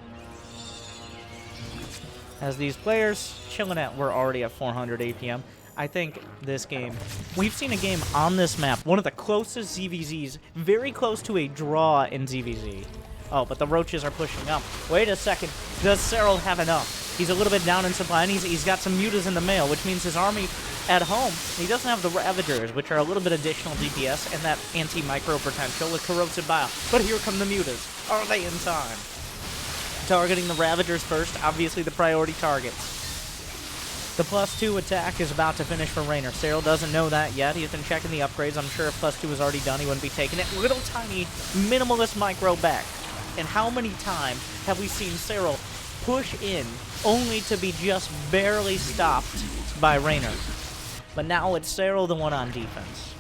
As these players chilling out, we're already at 400 APM. I think this game, we've seen a game on this map, one of the closest ZVZs, very close to a draw in ZVZ. Oh, but the roaches are pushing up. Wait a second, does Serral have enough? He's a little bit down in supply, and he's got some mutas in the mail, which means his army at home, he doesn't have the Ravagers, which are a little bit additional DPS, and that anti-micro potential with Corrosive Bile. But here come the mutas. Are they in time? Targeting the Ravagers first, obviously the priority targets. The +2 attack is about to finish for Reynor. Serral doesn't know that yet. He's been checking the upgrades. I'm sure if +2 was already done, he wouldn't be taking it. Little tiny minimalist micro back. And how many times have we seen Serral push in only to be just barely stopped by Reynor? But now it's Serral the one on defense.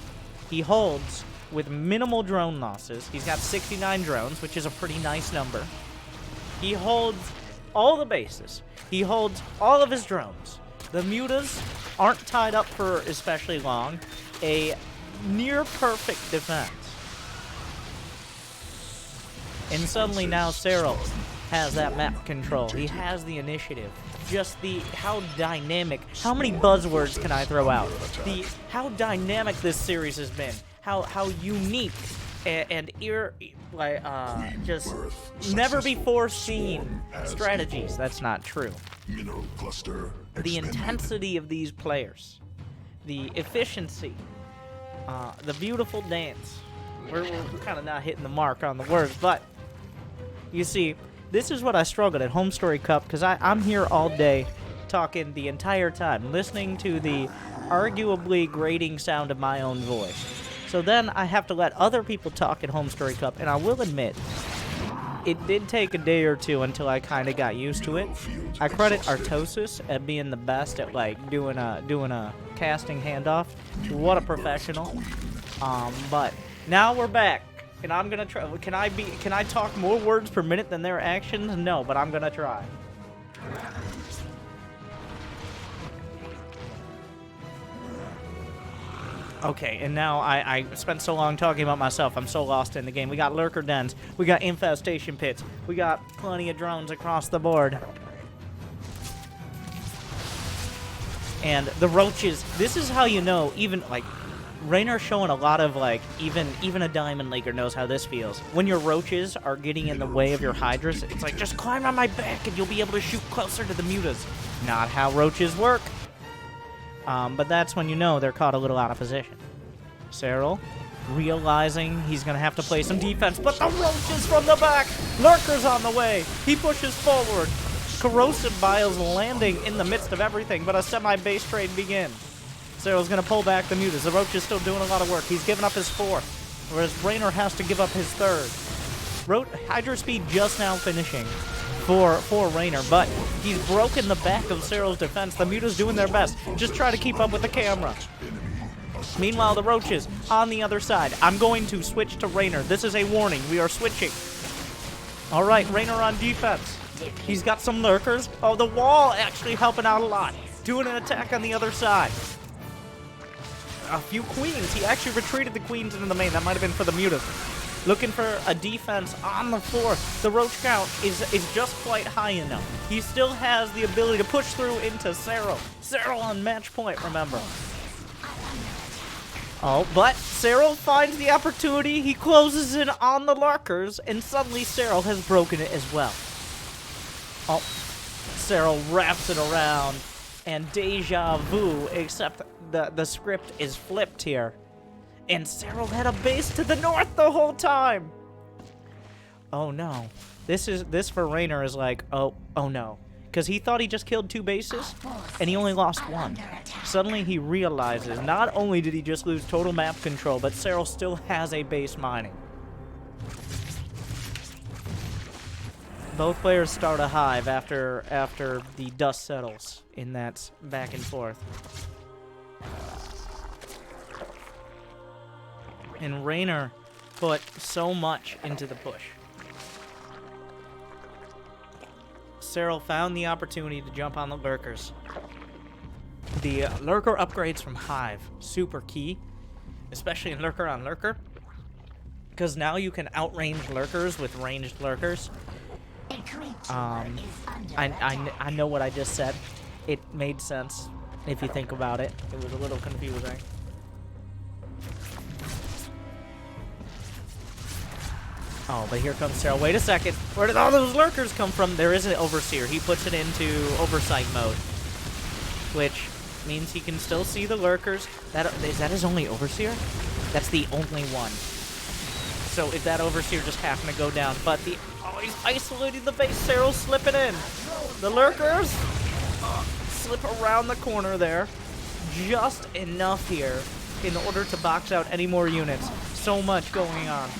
He holds with minimal drone losses. He's got 69 drones, which is a pretty nice number. He holds all the bases. He holds all of his drones. The mutas aren't tied up for especially long. A near-perfect defense. And suddenly now Serral has that map control. He has the initiative. Just how dynamic. How many buzzwords can I throw out? How dynamic this series has been. How unique and just never before seen strategies. That's not true. Mineral cluster The expended. intensity of these players, the efficiency, the beautiful dance. We're kind of not hitting the mark on the words, but you see, this is what I struggled at Homestory Cup, because I'm here all day talking the entire time, listening to the arguably grating sound of my own voice. So then I have to let other people talk at Homestory Cup, and I will admit, it did take a day or two until I kind of got used to it. I credit Artosis at being the best at like doing a casting handoff. What a professional. But now we're back, and I'm gonna try. Can I talk more words per minute than their actions? No, but I'm gonna try. Okay, and now I spent so long talking about myself, I'm so lost in the game. We got lurker dens, we got infestation pits, we got plenty of drones across the board. And the roaches, this is how you know, even, like, Reynor's showing a lot of, like, even a Diamond Leaguer knows how this feels. When your roaches are getting in the way of your Hydras, it's like, just climb on my back and you'll be able to shoot closer to the mutas. Not how roaches work. But that's when you know they're caught a little out of position. Serral, realizing he's going to have to play some defense, but the roaches from the back! Lurkers on the way! He pushes forward. Corrosive Biles landing in the midst of everything, but a semi-base trade begins. Serral's going to pull back the mutas. The roach is still doing a lot of work. He's given up his fourth, whereas Reynor has to give up his third. Hydra speed just now finishing for Reynor, but he's broken the back of Serral's defense. The mutas doing their best. Just try to keep up with the camera. Meanwhile, the roaches on the other side. I'm going to switch to Reynor. This is a warning. We are switching. All right, Reynor on defense. He's got some lurkers. Oh, the wall actually helping out a lot. Doing an attack on the other side. A few queens. He actually retreated the queens into the main. That might have been for the mutas. Looking for a defense on the fourth. The roach count is just quite high enough. He still has the ability to push through into Serral. Serral on match point, remember. Oh, but Serral finds the opportunity. He closes in on the lurkers, and suddenly Serral has broken it as well. Oh, Serral wraps it around, and deja vu, except the script is flipped here. And Serral had a base to the north the whole time. Oh no. This for Reynor is like, oh no. Because he thought he just killed 2 bases, and he only lost 1. Suddenly he realizes not only did he just lose total map control, but Serral still has a base mining. Both players start a hive after the dust settles in that back and forth. And Reynor put so much into the push. Serral found the opportunity to jump on the lurkers. The lurker upgrades from Hive, super key, especially in lurker on lurker, because now you can outrange lurkers with ranged lurkers. I know what I just said. It made sense if you think about it. It was a little confusing. Oh, but here comes Serral. Wait a second. Where did all those lurkers come from? There is an Overseer. He puts it into oversight mode, which means he can still see the lurkers. Is that his only Overseer? That's the only one. So if that Overseer just happened to go down, but he's isolating the base. Serral's slipping in. The lurkers slip around the corner there. Just enough here in order to box out any more units. So much going on.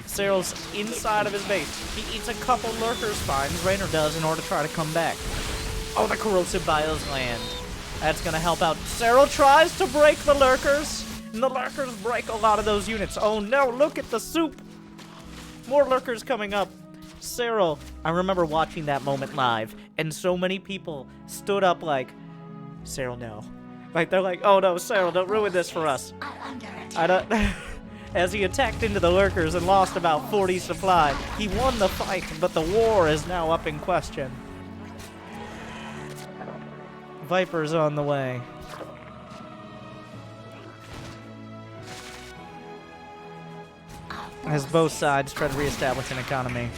Serral's inside of his base. He eats a couple lurker spines. Reynor does in order to try to come back. Oh, the corrosive bios land. That's going to help out. Serral tries to break the lurkers, and the lurkers break a lot of those units. Oh no, look at the soup. More lurkers coming up. Serral, I remember watching that moment live, and so many people stood up like, Serral, no. Like, they're like, oh no, Serral, don't ruin this for us. Are under attack. I don't... As he attacked into the lurkers and lost about 40 supply, he won the fight, but the war is now up in question. Viper's on the way. As both sides try to reestablish an economy.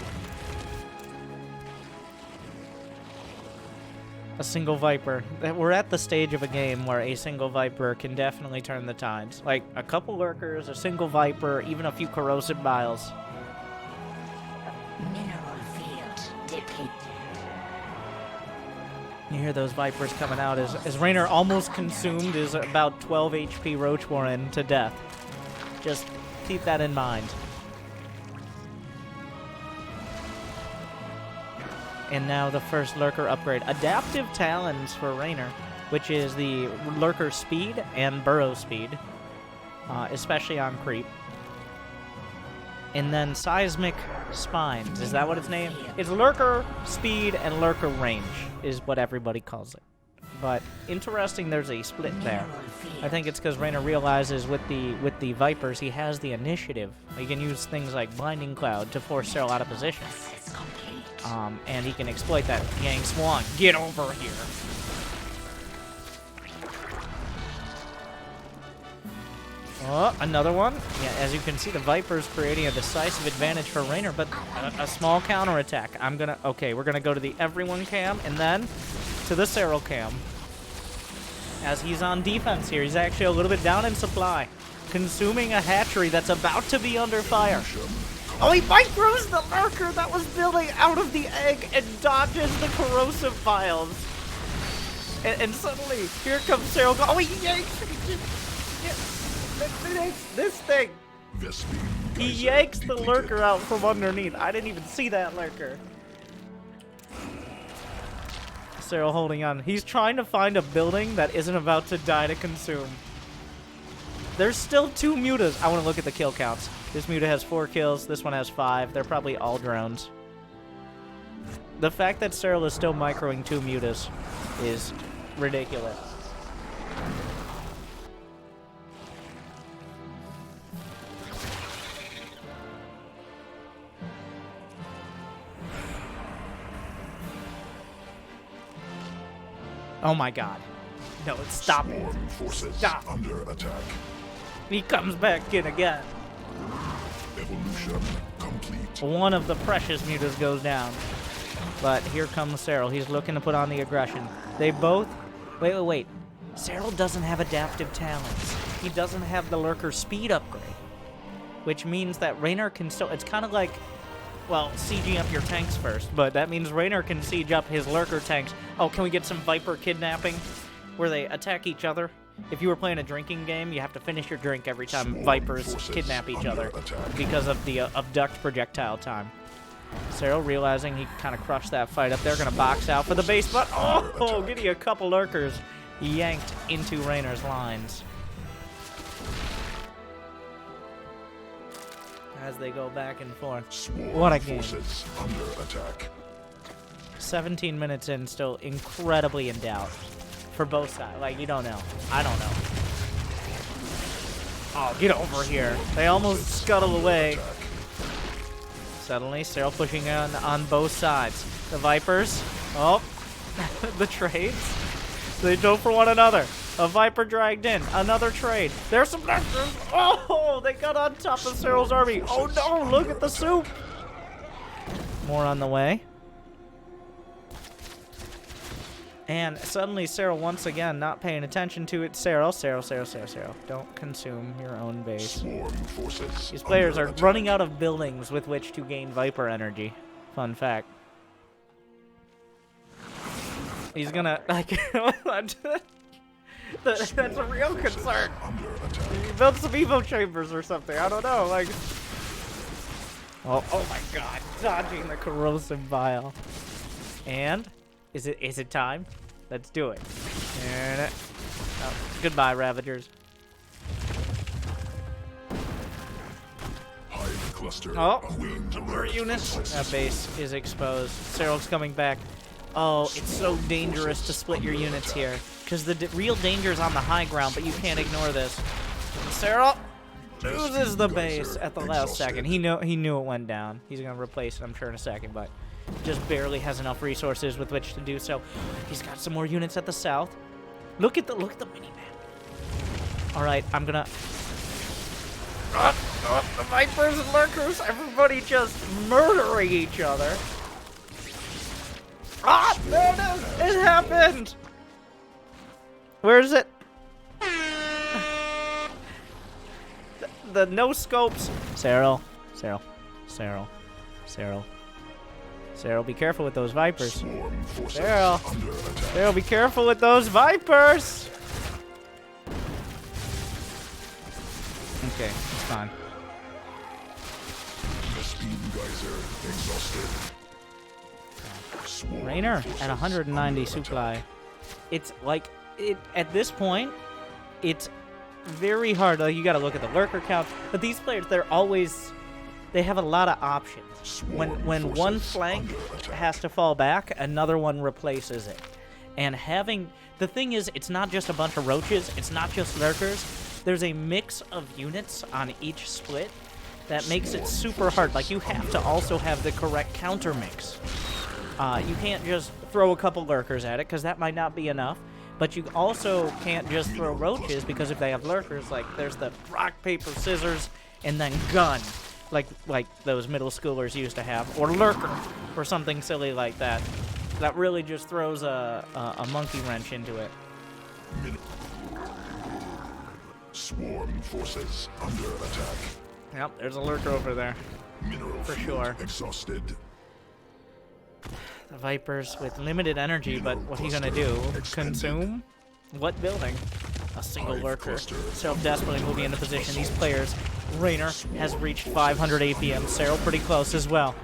A single Viper. We're at the stage of a game where a single Viper can definitely turn the tides. Like, a couple lurkers, a single Viper, even a few corrosive biles. Mineral field depleted. You hear those Vipers coming out as Reynor almost consumed his about 12 HP Roach Warren to death. Just keep that in mind. And now the first lurker upgrade. Adaptive Talons for Reynor, which is the lurker speed and burrow speed, especially on creep. And then Seismic Spines. Is that what it's named? It's lurker speed and lurker range is what everybody calls it. But interesting, there's a split there. I think it's because Reynor realizes with the Vipers, he has the initiative. He can use things like Blinding Cloud to force Serral out of position. And he can exploit that. Yang Swan, get over here. Oh, another one. Yeah, as you can see, the Viper's creating a decisive advantage for Reynor, but a small counterattack. Okay, we're gonna go to the everyone cam, and then to the Serral cam. As he's on defense here, he's actually a little bit down in supply. Consuming a hatchery that's about to be under fire. Oh, he micros the lurker that was building out of the egg and dodges the corrosive vials. And suddenly, here comes Serral. Oh, he yanks this thing. He yanks the lurker out from underneath. I didn't even see that lurker. Serral holding on. He's trying to find a building that isn't about to die to consume. There's still 2 mutas. I want to look at the kill counts. This muta has 4 kills. This one has 5. They're probably all drones. The fact that Serral is still microing 2 mutas is ridiculous. Oh my god. No, stop it. Stop. Under attack. He comes back in again. Evolution complete. One of the precious mutas goes down. But here comes Serral. He's looking to put on the aggression. They both... Wait. Serral doesn't have adaptive talents. He doesn't have the lurker speed upgrade. Which means that Reynor can still... It's kind of like... Well, sieging up your tanks first, but that means Reynor can siege up his lurker tanks. Oh, can we get some Viper kidnapping? Where they attack each other? If you were playing a drinking game, you have to finish your drink every time Vipers kidnap each other because of the abduct projectile time. Serral, realizing he kind of crushed that fight up there, gonna box out for the base, but oh, getting a couple lurkers yanked into Reynor's lines. As they go back and forth. What a game. Under attack. 17 minutes in, still incredibly in doubt. For both sides. Like, you don't know. I don't know. Oh, get over here. They almost scuttle away. Suddenly, Serral pushing on both sides. The Vipers. Oh, the trades. They go for one another. A Viper dragged in. Another trade. There's some lurkers. Oh, they got on top of Serral's army. Oh no, look at the soup. More on the way. And suddenly Serral once again not paying attention to it. Serral. Don't consume your own base. These players are running out of buildings with which to gain Viper energy. Fun fact. He's gonna, like, that's a real concern. You build some Evo chambers or something. I don't know, like. Oh my god, dodging the corrosive vial. And is it time? Let's do it. And oh, goodbye, Ravagers. Cluster Oh, more units. That base is exposed. Serral's coming back. Oh, it's so dangerous to split your units here. Because the real danger is on the high ground, but you can't ignore this. Serral loses the base at the last second. He knew it went down. He's going to replace it, I'm sure, in a second, but just barely has enough resources with which to do so. He's got some more units at the south. Look at the mini-map. All right, I'm going to... the Vipers and Lurkers, everybody just murdering each other. Ah, there it is! It happened! Where is it? The no scopes. Serral, be careful with those Vipers. Serral, be careful with those Vipers! Okay, it's fine. The speed geyser exhausted. Reynor at 190 supply. It's like, at this point, it's very hard. Like, you gotta look at the lurker count. But these players, they have a lot of options. When one flank has to fall back, another one replaces it. And the thing is, it's not just a bunch of roaches, it's not just lurkers. There's a mix of units on each split that makes it super hard. Like, you have to also have the correct counter mix. You can't just throw a couple lurkers at it, because that might not be enough. But you also can't just throw roaches, because if they have lurkers, like, there's the rock, paper, scissors, and then gun, like those middle schoolers used to have, or lurker, or something silly like that. That really just throws a monkey wrench into it. Swarm forces under attack. Yep, there's a lurker over there. Mineral For field sure. exhausted. The Vipers with limited energy, but what are you gonna do? Consume? What building? A single lurker. So desperately moving into position. These players, Reynor has reached 500 APM. Serral pretty close as well.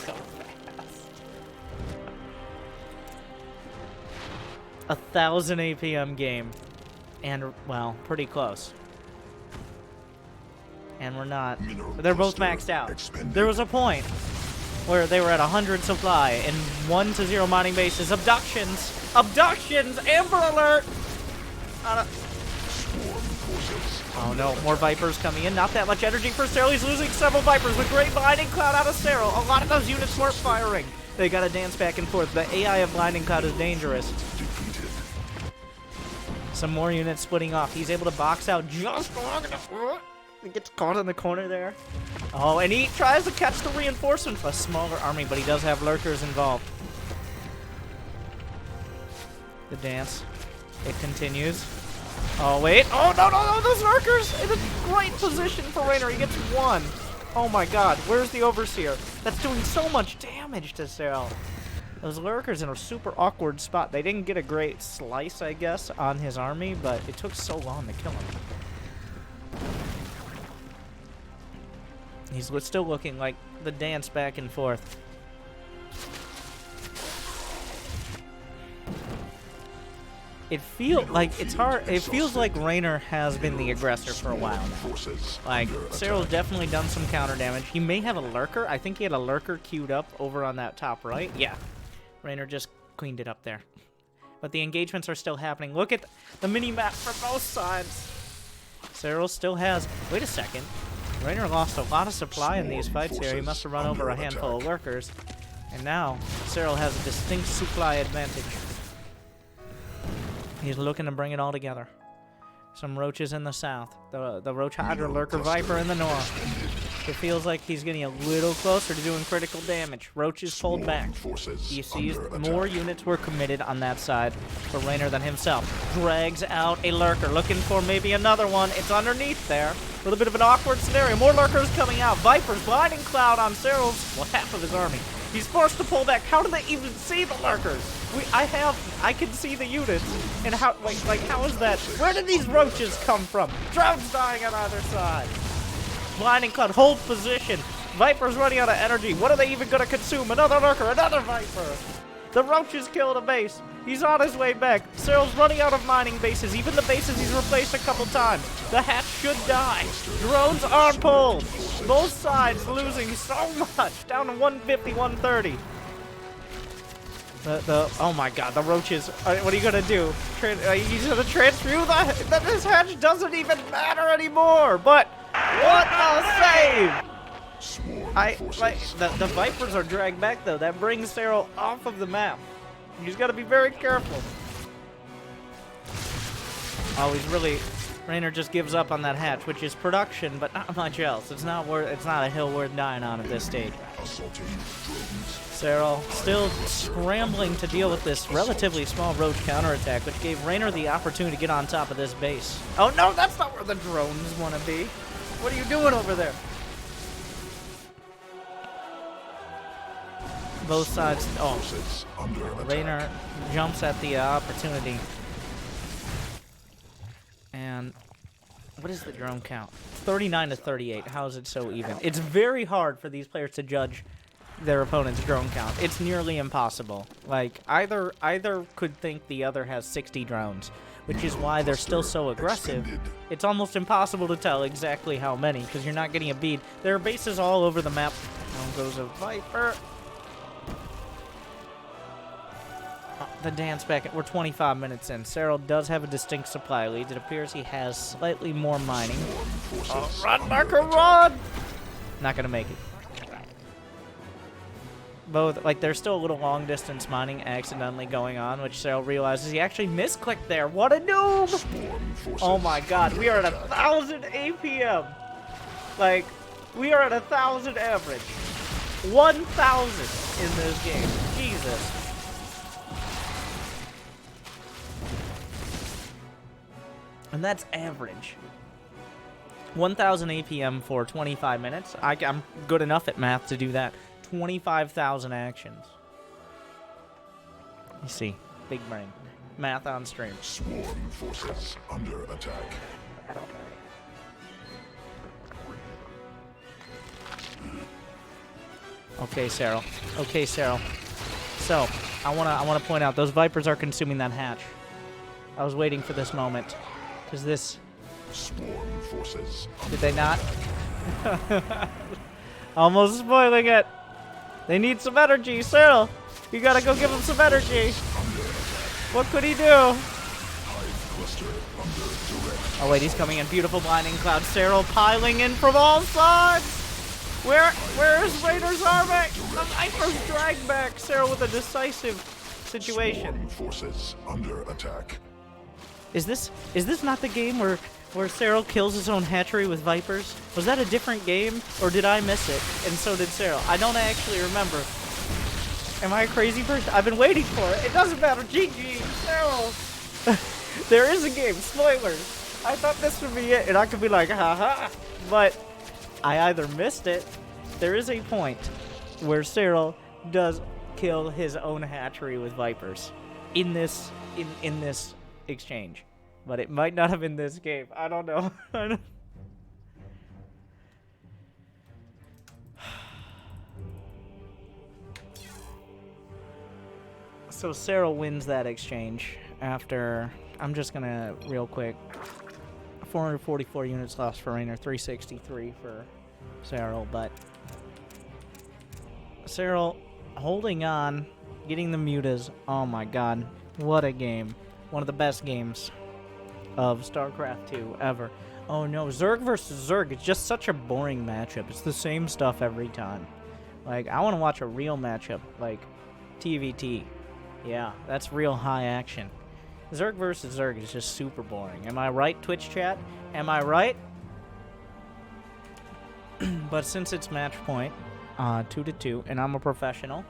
So fast. 1,000 APM game. And, well, pretty close. And we're not. They're both maxed out. There was a point where they were at 100 supply and 1-0 mining bases. Abductions! Abductions! Amber alert! Oh no, more Vipers coming in. Not that much energy for Serral. He's losing several Vipers with great blinding cloud out of Serral. A lot of those units weren't firing. They gotta dance back and forth. The AI of blinding cloud is dangerous. Some more units splitting off. He's able to box out just long enough. He gets caught in the corner there. Oh, and he tries to catch the reinforcement for a smaller army, but he does have lurkers involved. The dance. It continues. Oh, wait. Oh, no, those lurkers! In a great position for Reynor. He gets one. Oh, my God. Where's the Overseer? That's doing so much damage to Serral. Those lurkers in a super awkward spot. They didn't get a great slice, I guess, on his army, but it took so long to kill him. He's still looking like the dance back and forth. It feels like it's hard. It feels like Reynor has been the aggressor for a while now. Like, Serral's definitely done some counter damage. He may have a lurker. I think he had a lurker queued up over on that top right. Yeah. Reynor just cleaned it up there. But the engagements are still happening. Look at the mini-map for both sides. Serral still has... Wait a second. Reynor lost a lot of supply in these fights here. He must have run over a handful of lurkers. And now, Serral has a distinct supply advantage. He's looking to bring it all together. Some roaches in the south. The Roach Hydra Lurker Viper in the north. It feels like he's getting a little closer to doing critical damage. Roaches pulled back. He sees more units were committed on that side for Reynor than himself. Drags out a lurker, looking for maybe another one. It's underneath there. A little bit of an awkward scenario. More lurkers coming out. Vipers, blinding cloud on Serral's, well, half of his army. He's forced to pull back. How do they even see the lurkers? I can see the units. And how, like how is that? Where did these roaches come from? Drones dying on either side. Blinding cloud, hold position. Viper's running out of energy. What are they even going to consume? Another lurker, another Viper. The roaches killed a base. He's on his way back. Serral's running out of mining bases, even the bases he's replaced a couple times. The hatch should die. Drones are pulled. Both sides losing so much, down to 150, 130. Oh my god, the roaches. What are you gonna do? He's gonna transfuse that this hatch doesn't even matter anymore. But what a save! The Vipers are dragged back though. That brings Serral off of the map. He's got to be very careful. Oh, he's really... Reynor just gives up on that hatch, which is production, but not much else. It's not a hill worth dying on at this stage. Serral still scrambling to deal with this relatively small roach counterattack, which gave Reynor the opportunity to get on top of this base. Oh no, that's not where the drones want to be. What are you doing over there? Both sides. Oh, Reynor jumps at the opportunity. And what is the drone count? 39 to 38. How is it so even? It's very hard for these players to judge their opponent's drone count. It's nearly impossible. Like either could think the other has 60 drones, which is why they're still so aggressive. It's almost impossible to tell exactly how many because you're not getting a bead. There are bases all over the map. Down goes a Viper. The dance back. We're 25 minutes in. Serral does have a distinct supply lead. It appears he has slightly more mining. Oh, run, Marker, run! Not gonna make it. Both, like, there's still a little long distance mining accidentally going on, which Serral realizes he actually misclicked there. What a noob! Oh my god, we are at 1,000 APM. Like, we are at 1,000 average. 1,000 in this game. Jesus. And that's average. 1,000 APM for 25 minutes. I'm good enough at math to do that. 25,000 actions. You see, big brain. Math on stream. Swarm forces under attack. Okay, Serral. Okay, Serral. So, I wanna point out those Vipers are consuming that hatch. I was waiting for this moment. Is this... Swarm forces. Did they not? Almost spoiling it. They need some energy, Serral. You gotta go give them some energy. What could he do? Oh wait, he's coming in. Beautiful blinding cloud. Serral piling in from all sides. Where is Reynor's army? The Viper's dragged back. Serral with a decisive situation. Swarm forces under attack. Is this not the game where Serral kills his own hatchery with Vipers? Was that a different game, or did I miss it? And so did Serral. I don't actually remember. Am I a crazy person? I've been waiting for it. It doesn't matter. GG, Serral. There is a game. Spoilers. I thought this would be it, and I could be like, haha. But I either missed it. There is a point where Serral does kill his own hatchery with Vipers in this exchange, but it might not have been this game. I don't know. So Serral wins that exchange after, I'm just gonna real quick, 444 units lost for Reynor, 363 for Serral, but Serral holding on, getting the mutas. Oh my god, what a game. One of the best games of StarCraft 2 ever. Oh no, Zerg versus Zerg. It's just such a boring matchup. It's the same stuff every time. Like, I want to watch a real matchup, like TVT. Yeah, that's real high action. Zerg versus Zerg is just super boring. Am I right, Twitch chat? Am I right? But since it's match point, 2-2, and I'm a professional,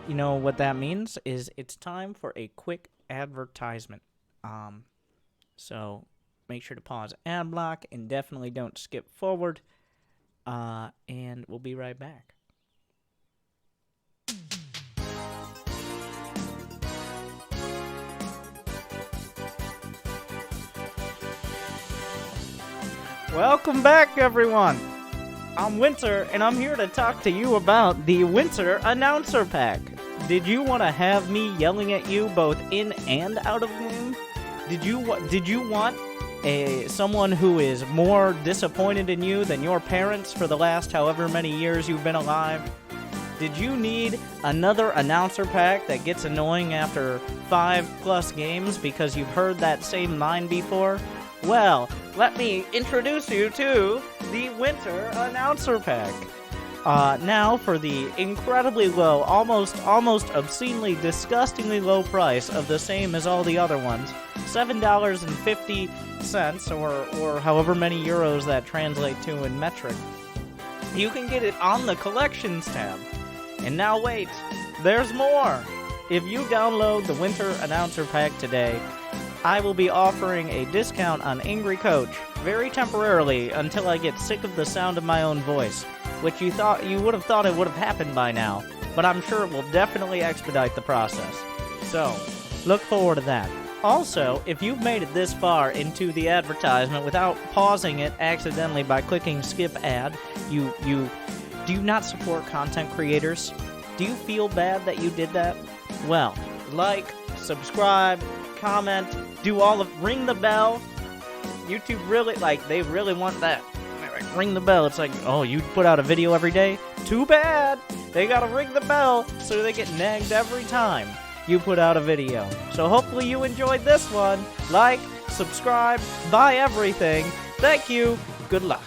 you know what that means is it's time for a quick advertisement. So make sure to pause ad block and definitely don't skip forward. And we'll be right back. Welcome back, everyone. I'm Winter, and I'm here to talk to you about the Winter Announcer Pack. Did you want to have me yelling at you both in and out of game? Did you want someone who is more disappointed in you than your parents for the last however many years you've been alive? Did you need another announcer pack that gets annoying after 5+ games because you've heard that same line before? Well, let me introduce you to the Winter Announcer Pack. Now for the incredibly low, almost obscenely, disgustingly low price of the same as all the other ones, $7.50 or however many euros that translate to in metric. You can get it on the Collections tab. And now wait, there's more! If you download the Winter Announcer Pack today, I will be offering a discount on Angry Coach, very temporarily, until I get sick of the sound of my own voice, which you would have thought it would have happened by now, but I'm sure it will definitely expedite the process. So, look forward to that. Also, if you've made it this far into the advertisement without pausing it accidentally by clicking skip ad, do you not support content creators? Do you feel bad that you did that? Well, like, subscribe, comment, ring the bell. YouTube really, they really want that. Ring the bell. It's like, oh, you put out a video every day? Too bad! They gotta ring the bell so they get nagged every time you put out a video. So hopefully you enjoyed this one. Like, subscribe, buy everything. Thank you. Good luck.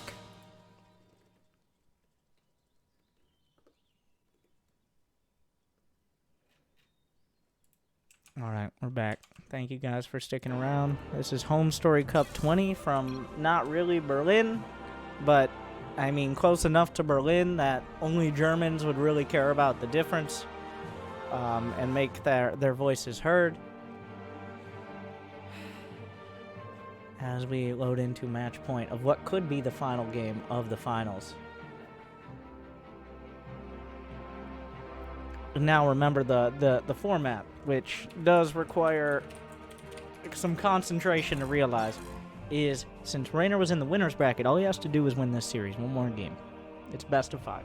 Alright, we're back. Thank you guys for sticking around. This is Homestory Cup 20 from not really Berlin, but I mean close enough to Berlin that only Germans would really care about the difference and make their voices heard. As we load into match point of what could be the final game of the finals. Now remember the format, which does require some concentration to realize, is since Reynor was in the winner's bracket, all he has to do is win this series, one more game. It's best of 5.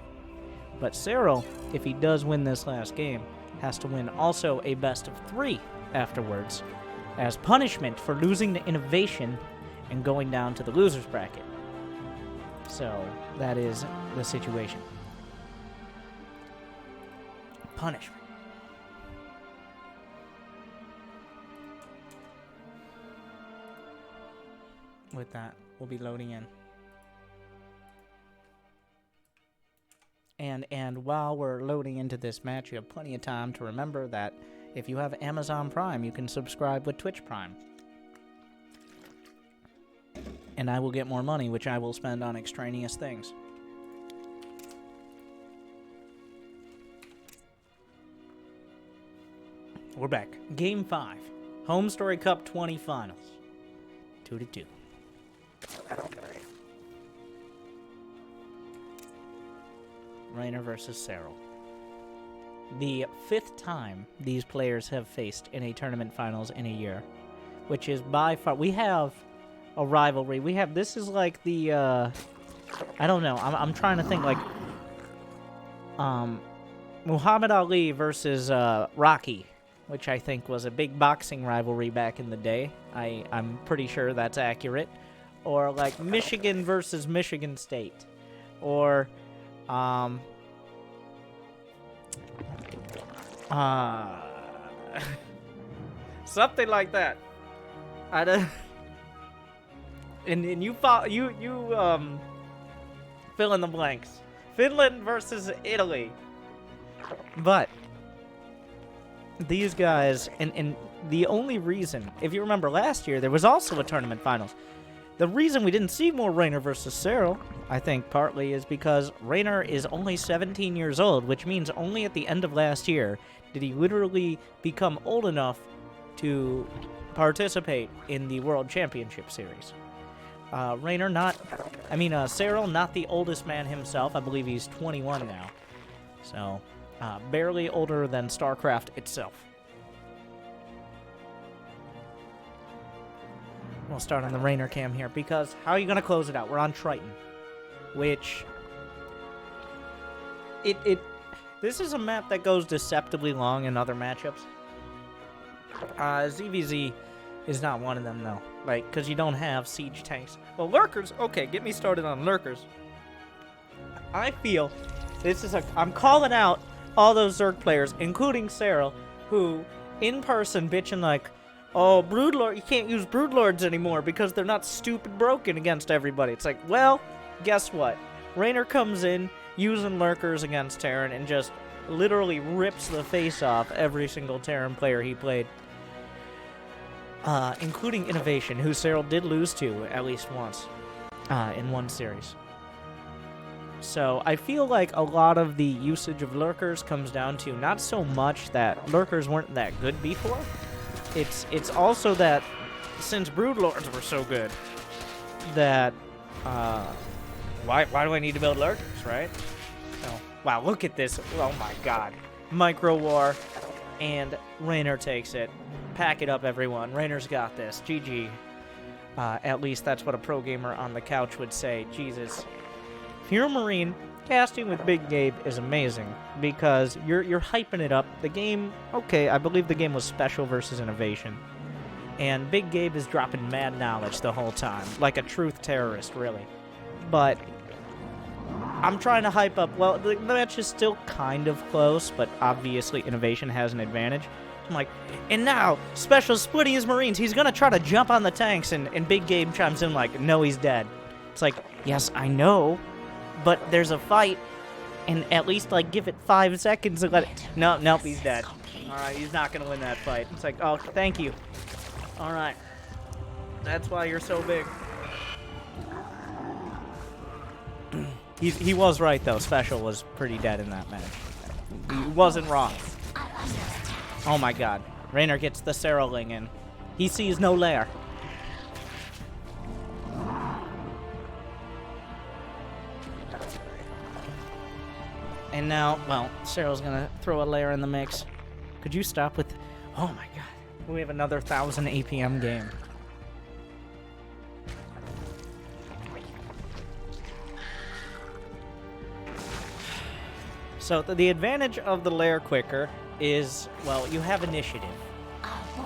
But Serral, if he does win this last game, has to win also a best of 3 afterwards, as punishment for losing the innovation and going down to the loser's bracket. So, that is the situation. Punishment. With that, we'll be loading in. And while we're loading into this match, you have plenty of time to remember that if you have Amazon Prime, you can subscribe with Twitch Prime. And I will get more money, which I will spend on extraneous things. We're back. Game 5. Homestory Cup 20 Finals. 2-2. Reynor versus Serral. The 5th time these players have faced in a tournament finals in a year, which is by far... We have a rivalry. This is like the, I don't know. I'm trying to think, like... Muhammad Ali versus, Rocky, which I think was a big boxing rivalry back in the day. I'm pretty sure that's accurate. Or, like, Michigan versus Michigan State. Or, something like that. I don't... And you fill in the blanks. Finland versus Italy. But these guys, and the only reason, if you remember last year, there was also a tournament finals. The reason we didn't see more Reynor versus Serral, I think partly, is because Reynor is only 17 years old, which means only at the end of last year did he literally become old enough to participate in the World Championship Series. Serral, not the oldest man himself. I believe he's 21 now. So, barely older than Starcraft itself. We'll start on the Reynor cam here, because how are you going to close it out? We're on Triton, which... This is a map that goes deceptively long in other matchups. ZVZ is not one of them, though. Like, because you don't have siege tanks. Well, lurkers, okay, get me started on lurkers. I feel this is I'm calling out all those Zerg players, including Serral, who, in person, bitching like, oh, Broodlord, you can't use Broodlords anymore because they're not stupid broken against everybody. It's like, well, guess what? Reynor comes in using lurkers against Terran and just literally rips the face off every single Terran player he played. Including Innovation, who Serral did lose to at least once in one series. So I feel like a lot of the usage of lurkers comes down to not so much that lurkers weren't that good before. It's also that since Broodlords were so good, that why do I need to build lurkers, right? Oh, wow, look at this. Oh my god. Micro war, and Reynor takes it. Pack it up, everyone. Raynor's got this. GG. At least that's what a pro gamer on the couch would say. Jesus. If you're a Marine, casting with Big Gabe is amazing because you're hyping it up. The game, okay, I believe the game was Special versus Innovation. And Big Gabe is dropping mad knowledge the whole time, like a truth terrorist, really. But I'm trying to hype up, well, the match is still kind of close, but obviously Innovation has an advantage. I'm like, and now, Special splitting his Marines. He's going to try to jump on the tanks, and Big Gabe chimes in like, no, he's dead. It's like, yes, I know, but there's a fight, and at least, like, give it 5 seconds and let it... Nope, he's dead. Alright, he's not going to win that fight. It's like, oh, thank you. Alright. That's why you're so big. He was right, though. Special was pretty dead in that match. He wasn't wrong. Oh my god. Reynor gets the Serraling in. He sees no lair. And now, well, Serral's gonna throw a lair in the mix. Could you stop with... Oh my god. We have another 1000 APM game. So the advantage of the lair quicker is, well, you have initiative.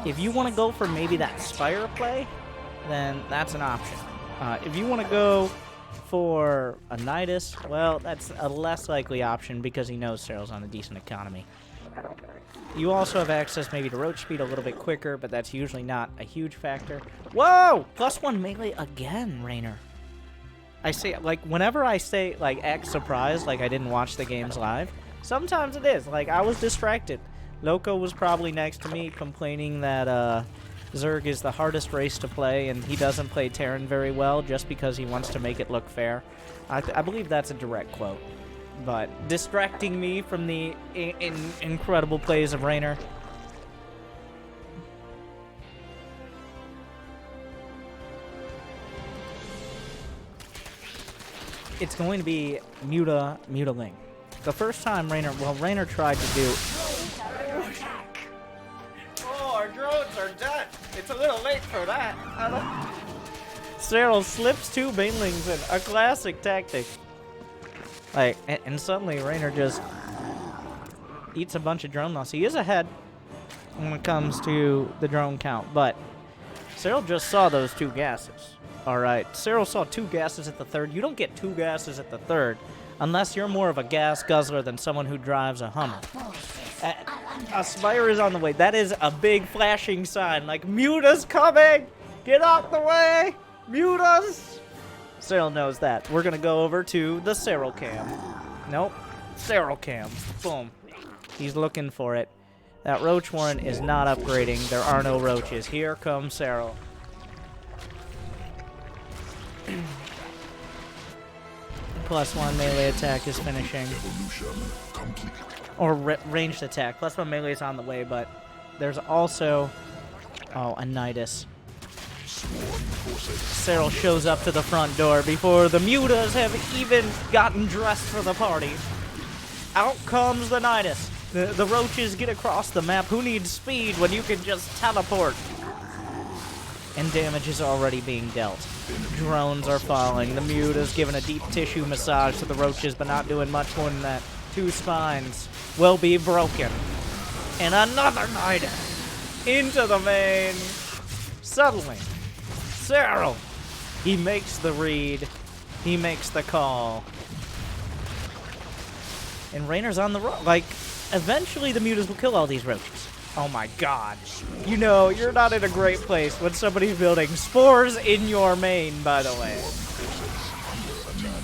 If you want to go for maybe that Spire play, then that's an option. If you want to go for a Nidus, well, that's a less likely option because he knows Serral's on a decent economy. You also have access maybe to roach speed a little bit quicker, but that's usually not a huge factor. Whoa! +1 melee again, Reynor. I say, like, whenever I say, like, act surprised, like I didn't watch the games live, sometimes it is. Like, I was distracted. Loco was probably next to me complaining that, Zerg is the hardest race to play, and he doesn't play Terran very well just because he wants to make it look fair. I believe that's a direct quote. But distracting me from the incredible plays of Reynor. It's going to be Mutaling. The first time Reynor tried to do... Oh, our drones are dead. It's a little late for that. Serral slips 2 banelings in. A classic tactic. Like, and suddenly Reynor just eats a bunch of drone loss. He is ahead when it comes to the drone count, but Serral just saw those 2 gases. Alright, Serral saw 2 gases at the 3rd. You don't get 2 gases at the 3rd unless you're more of a gas guzzler than someone who drives a Hummer. A Spire is on the way. That is a big flashing sign. Like, Muta's coming! Get out the way! Muta's! Serral knows that. We're gonna go over to the Serral cam. Nope. Serral cam. Boom. He's looking for it. That Roach Warren is not upgrading. There are no roaches. Here comes Serral. +1 melee attack is finishing. Or ranged attack. +1 melee is on the way, but there's also... Oh, a Nidus. Serral shows up to the front door before the Mutas have even gotten dressed for the party. Out comes the Nidus. The roaches get across the map. Who needs speed when you can just teleport? And damage is already being dealt. Drones are falling. The Muta's giving a deep tissue massage to the roaches, but not doing much more than that. 2 spines. will be broken. And another Nidus into the main. Suddenly, Serral, he makes the read. He makes the call. And Reynor's on the road. Like, eventually the mutas will kill all these roaches. Oh my god. You know, you're not in a great place when somebody's building spores in your main, by the way.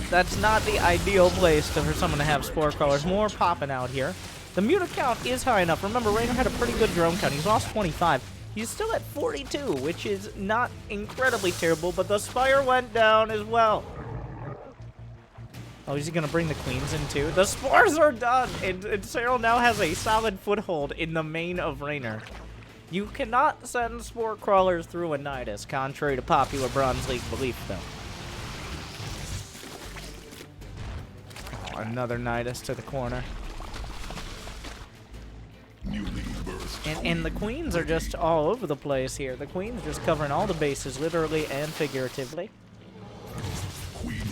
That's not the ideal place for someone to have spore crawlers. More popping out here. The muta count is high enough. Remember, Reynor had a pretty good drone count. He's lost 25. He's still at 42, which is not incredibly terrible, but the Spire went down as well. Oh, is he going to bring the queens in too? The spores are done, and Serral now has a solid foothold in the main of Reynor. You cannot send spore crawlers through a Nidus, contrary to popular Bronze League belief, though. Oh, another Nidus to the corner. And the queens are just all over the place here. The queens just covering all the bases, literally and figuratively.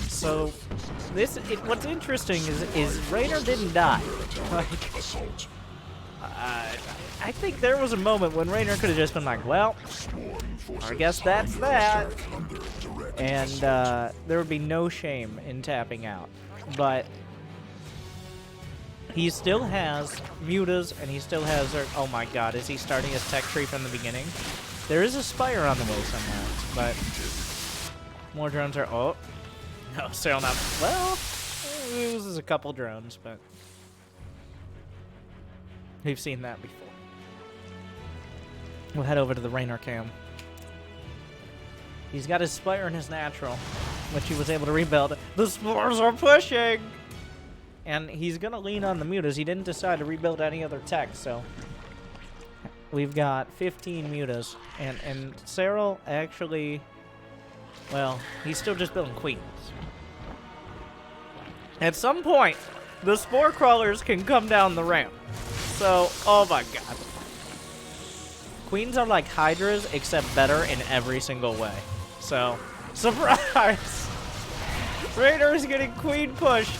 So, what's interesting is Reynor didn't die. Like, I think there was a moment when Reynor could have just been like, well, I guess that's that. And there would be no shame in tapping out. But he still has mutas, and he still has... Oh my god, is he starting his tech tree from the beginning? There is a Spire on the way somewhere, but... More drones are... Oh. No, Serral not... Well, he loses a couple drones, but... We've seen that before. We'll head over to the Reynor cam. He's got his Spire and his natural, which he was able to rebuild. The spores are pushing! And he's going to lean on the mutas. He didn't decide to rebuild any other tech, so... We've got 15 mutas. And Serral actually... Well, he's still just building queens. At some point, the spore crawlers can come down the ramp. So, oh my god. Queens are like hydras, except better in every single way. So, surprise! Reynor is getting queen pushed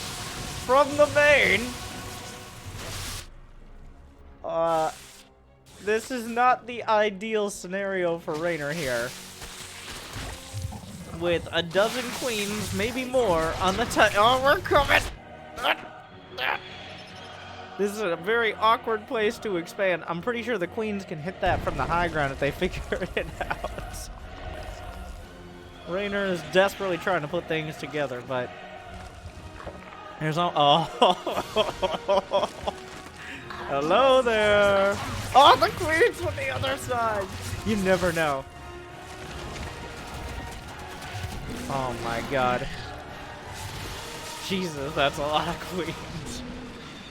from the main. This is not the ideal scenario for Reynor here. With a dozen queens, maybe more, on the Oh, we're coming! This is a very awkward place to expand. I'm pretty sure the queens can hit that from the high ground if they figure it out. Reynor is desperately trying to put things together, but... There's all... Oh! Hello there! Oh, the queen's on the other side! You never know. Oh my god. Jesus, that's a lot of queens.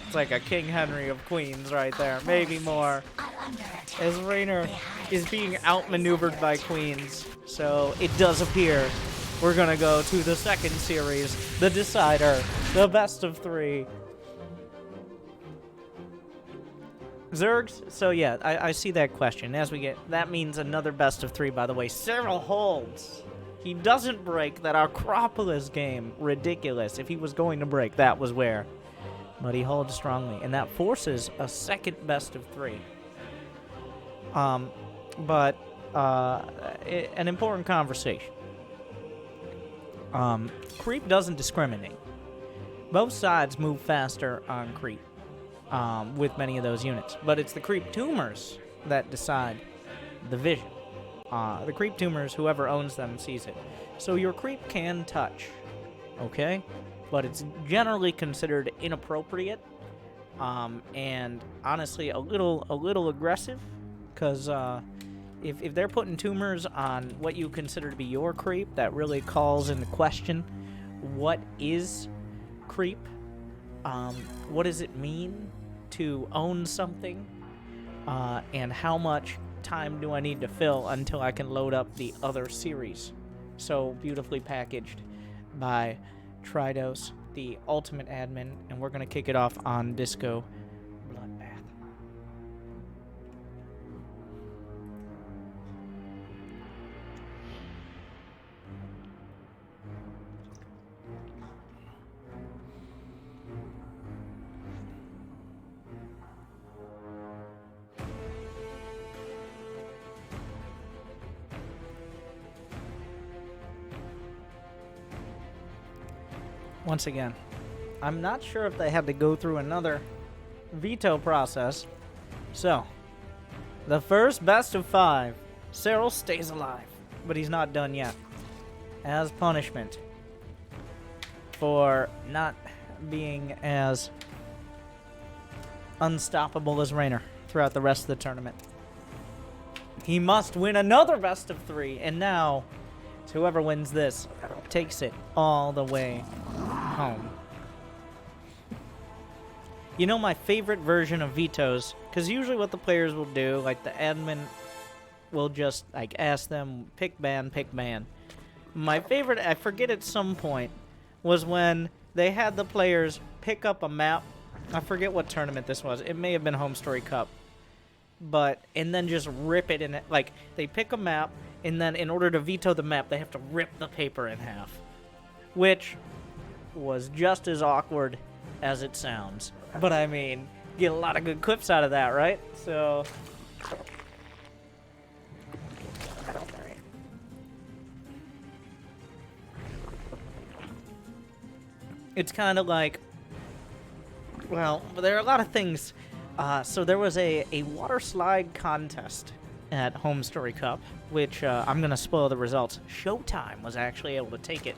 It's like a King Henry of queens right there. Maybe more. As Reynor is being outmaneuvered by queens. So it does appear we're gonna go to the second series. The decider. The best of 3. Zergs, so yeah, I see that question. As we get, that means another best of 3, by the way. Serral holds. He doesn't break that Acropolis game. Ridiculous. If he was going to break, that was where. But he holds strongly. And that forces a second best of 3. An important conversation. Creep doesn't discriminate. Both sides move faster on creep. With many of those units. But it's the creep tumors that decide the vision. The creep tumors, whoever owns them sees it. So your creep can touch, okay? But it's generally considered inappropriate, and honestly a little aggressive, because if they're putting tumors on what you consider to be your creep, that really calls into question what is creep. What does it mean to own something, and how much time do I need to fill until I can load up the other series? So beautifully packaged by Tridos, the ultimate admin, and we're gonna kick it off on Disco Bloodbath. once again, I'm not sure if they had to go through another veto process. So, the first best of 5. Serral stays alive, but he's not done yet. As punishment for not being as unstoppable as Reynor throughout the rest of the tournament. He must win another best of 3, and now whoever wins this takes it all the way home. You know my favorite version of vetoes, because usually what the players will do, like the admin will just like ask them, pick ban, pick ban. My favorite, I forget at some point, was when they had the players pick up a map. I forget what tournament this was. It may have been Homestory Cup. And then just rip it in it. Like, they pick a map, and then in order to veto the map, they have to rip the paper in half. Which was just as awkward as it sounds. But I mean, get a lot of good clips out of that, right? So... it's kind of like, well, there are a lot of things. So there was a water slide contest at Homestory Cup, which I'm going to spoil the results. Showtime was actually able to take it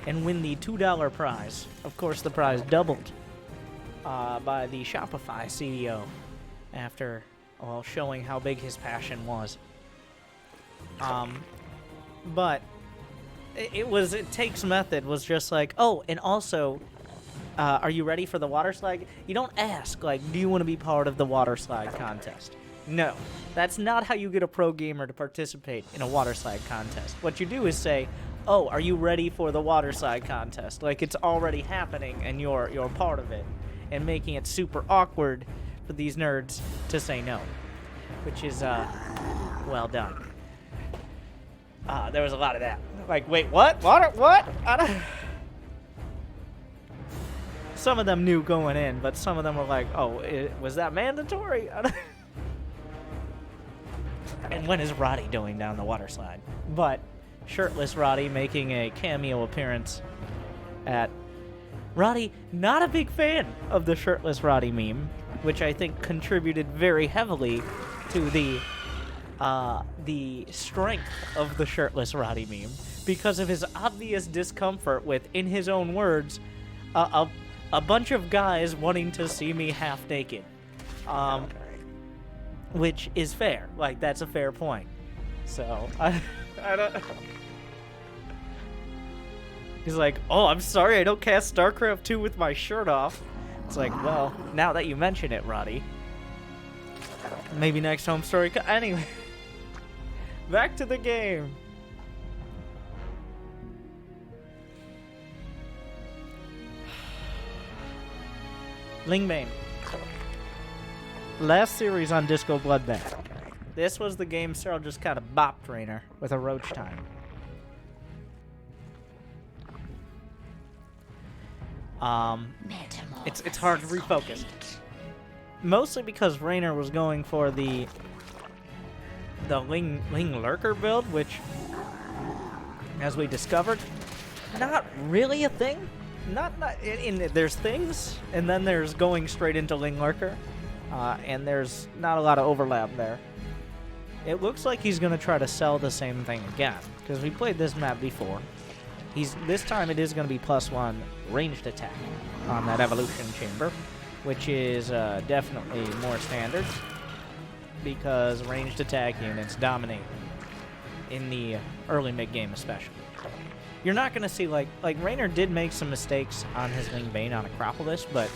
and win the $2 prize. Of course, the prize doubled by the Shopify CEO after, well, showing how big his passion was. But... It takes method was just like, oh, and also, are you ready for the water slide? You don't ask, like, do you want to be part of the water slide contest? No, that's not how you get a pro gamer to participate in a water slide contest. What you do is say, oh, are you ready for the water slide contest? Like, it's already happening, and you're part of it, and making it super awkward for these nerds to say no, which is, well done. There was a lot of that. Like, wait, what? Water? What? Some of them knew going in, but some of them were like, oh, was that mandatory? And when is Roddy doing down the water slide? But shirtless Roddy making a cameo appearance at... Roddy, not a big fan of the shirtless Roddy meme, which I think contributed very heavily to the strength of the shirtless Roddy meme, because of his obvious discomfort with, in his own words, a bunch of guys wanting to see me half naked. Which is fair. Like, that's a fair point. So, I don't... He's like, oh, I'm sorry I don't cast Starcraft 2 with my shirt off. It's like, well, now that you mention it, Roddy. Maybe next Homestory... Anyway. Back to the game. Lingbane. Last series on Disco Bloodbath. This was the game Serral just kind of bopped Reynor with a roach time. It's hard to refocus. Mostly because Reynor was going for the Ling Lurker build, which, as we discovered, not really a thing. There's things, and then there's going straight into Ling Lurker, and there's not a lot of overlap there. It looks like he's going to try to sell the same thing again, because we played this map before. This time it is going to be +1 ranged attack on that evolution chamber, which is definitely more standard, because ranged attack units dominate in the early mid-game especially. You're not going to see, like Reynor did make some mistakes on his Lingbane on Acropolis, but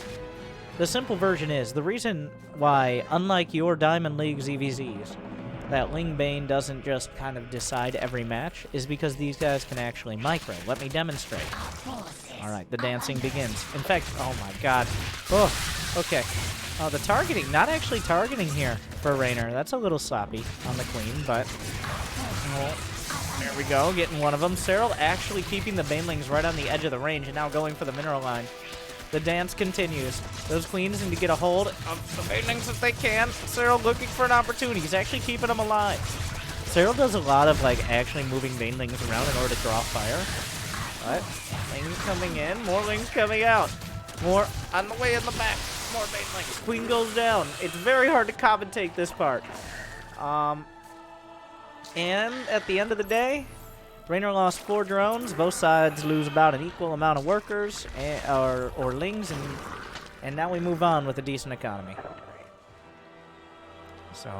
the simple version is, the reason why, unlike your Diamond League ZVZs, that Lingbane doesn't just kind of decide every match is because these guys can actually micro. Let me demonstrate. Alright, the dancing begins. In fact, oh my god. Oh, okay. Oh, the targeting, not actually targeting here for Reynor. That's a little sloppy on the Queen, but... Oh, there we go, getting one of them. Serral actually keeping the Banelings right on the edge of the range and now going for the mineral line. The dance continues. Those Queens need to get a hold of the Banelings if they can. Serral looking for an opportunity. He's actually keeping them alive. Serral does a lot of, like, actually moving Banelings around in order to draw fire. What? Lings coming in, more lings coming out. More on the way in the back. More main lings. Queen goes down. It's very hard to commentate this part. And at the end of the day, Reynor lost 4 drones. Both sides lose about an equal amount of workers or lings, and now we move on with a decent economy. So.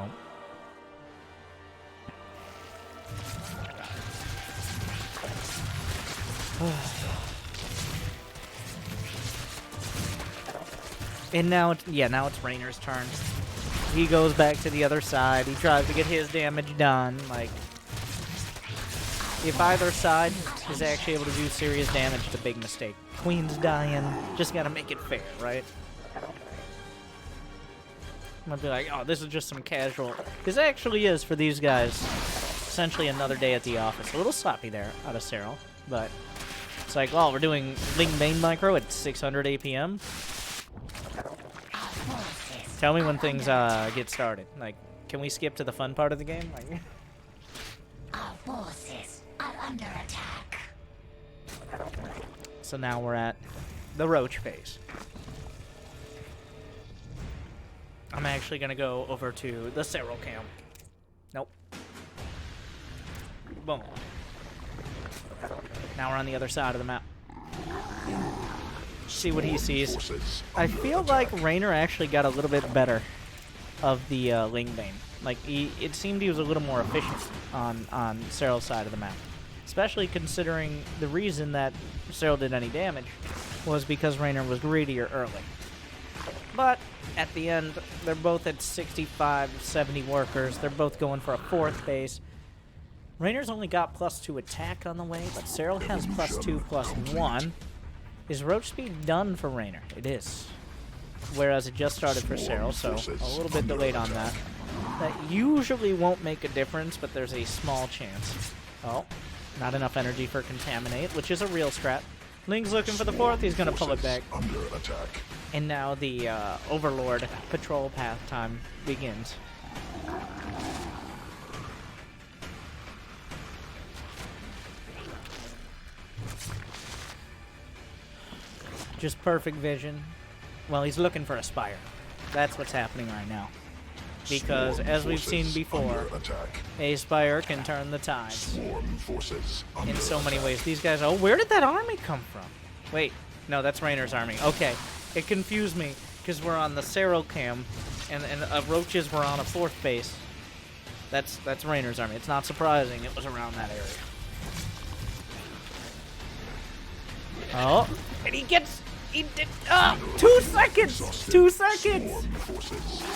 And now it's Reynor's turn. He goes back to the other side. He tries to get his damage done. Like, if either side is actually able to do serious damage, it's a big mistake. Queen's dying. Just gotta make it fair, right? I'm gonna be like, oh, this is just some casual. This actually is, for these guys, essentially another day at the office. A little sloppy there out of Serral, but it's like, well, we're doing Ling main micro at 600 APM. Tell me when things get started. Like, can we skip to the fun part of the game? Like, Our forces are under attack. so now we're at the roach phase. I'm actually gonna go over to the Serral camp. Nope. Boom. Now we're on the other side of the map. See what he sees. I feel like Reynor actually got a little bit better of the Lingbane. Like, it seemed he was a little more efficient on Serral's side of the map. Especially considering the reason that Serral did any damage was because Reynor was greedier early. But at the end, they're both at 65, 70 workers. They're both going for a 4th base. Reynor's only got +2 attack on the way, but Serral has +2, +1. Is roach speed done for Reynor? It is. Whereas it just started for Serral, so a little bit delayed on that. That usually won't make a difference, but there's a small chance. Oh, not enough energy for Contaminate, which is a real strat. Ling's looking for the 4th, he's gonna pull it back. Under attack. And now the Overlord patrol path time begins. Just perfect vision. Well, he's looking for a Spire. That's what's happening right now. Because, as we've seen before, a Spire can turn the tides in so many ways. These guys, oh, where did that army come from? Wait, no, that's Reynor's army. Okay, it confused me, because we're on the Serral cam, and roaches were on a 4th base. That's Reynor's army. It's not surprising it was around that area. Oh, and he did, 2 seconds! 2 seconds!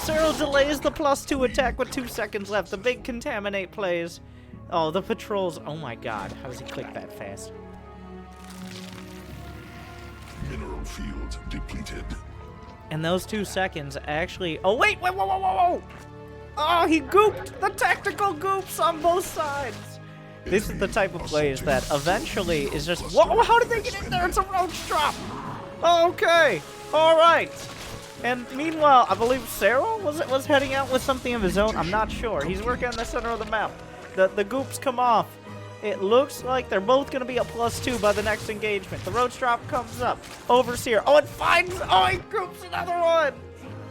Serral delays the +2 attack with 2 seconds left. The big Contaminate plays. Oh, the patrols. Oh my god, how does he click that fast? Mineral field depleted. And those 2 seconds actually... Oh, wait! Whoa, whoa, whoa, whoa, whoa! Oh, he gooped! The tactical goops on both sides! This is the type of plays that eventually is just... Whoa, how did they get in there? It's a roach drop! Okay, alright. And meanwhile, I believe Serral was heading out with something of his own. I'm not sure. He's working on the center of the map. The goops come off. It looks like they're both going to be a +2 by the next engagement. The roach drop comes up. Overseer. Oh, it finds... Oh, he goops another one!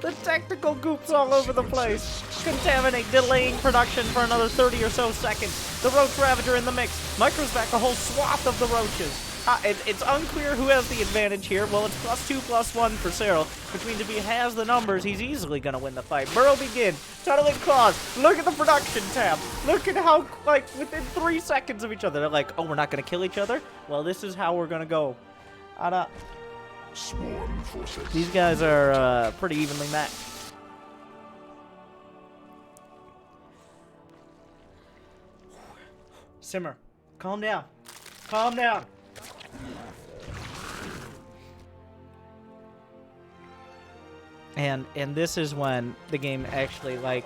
The tactical goops all over the place. Contaminate, delaying production for another 30 or so seconds. The Roach Ravager in the mix. Micros back a whole swath of the roaches. It's unclear who has the advantage here. Well, it's +2, +1 for Serral, which means if he has the numbers, he's easily going to win the fight. Burrow begin. Tunneling claws. Look at the production tab. Look at how, like, within 3 seconds of each other, they're like, oh, we're not going to kill each other? Well, this is how we're going to go. Swarm forces. These guys are pretty evenly matched. Simmer. Calm down. Calm down. And this is when the game actually, like,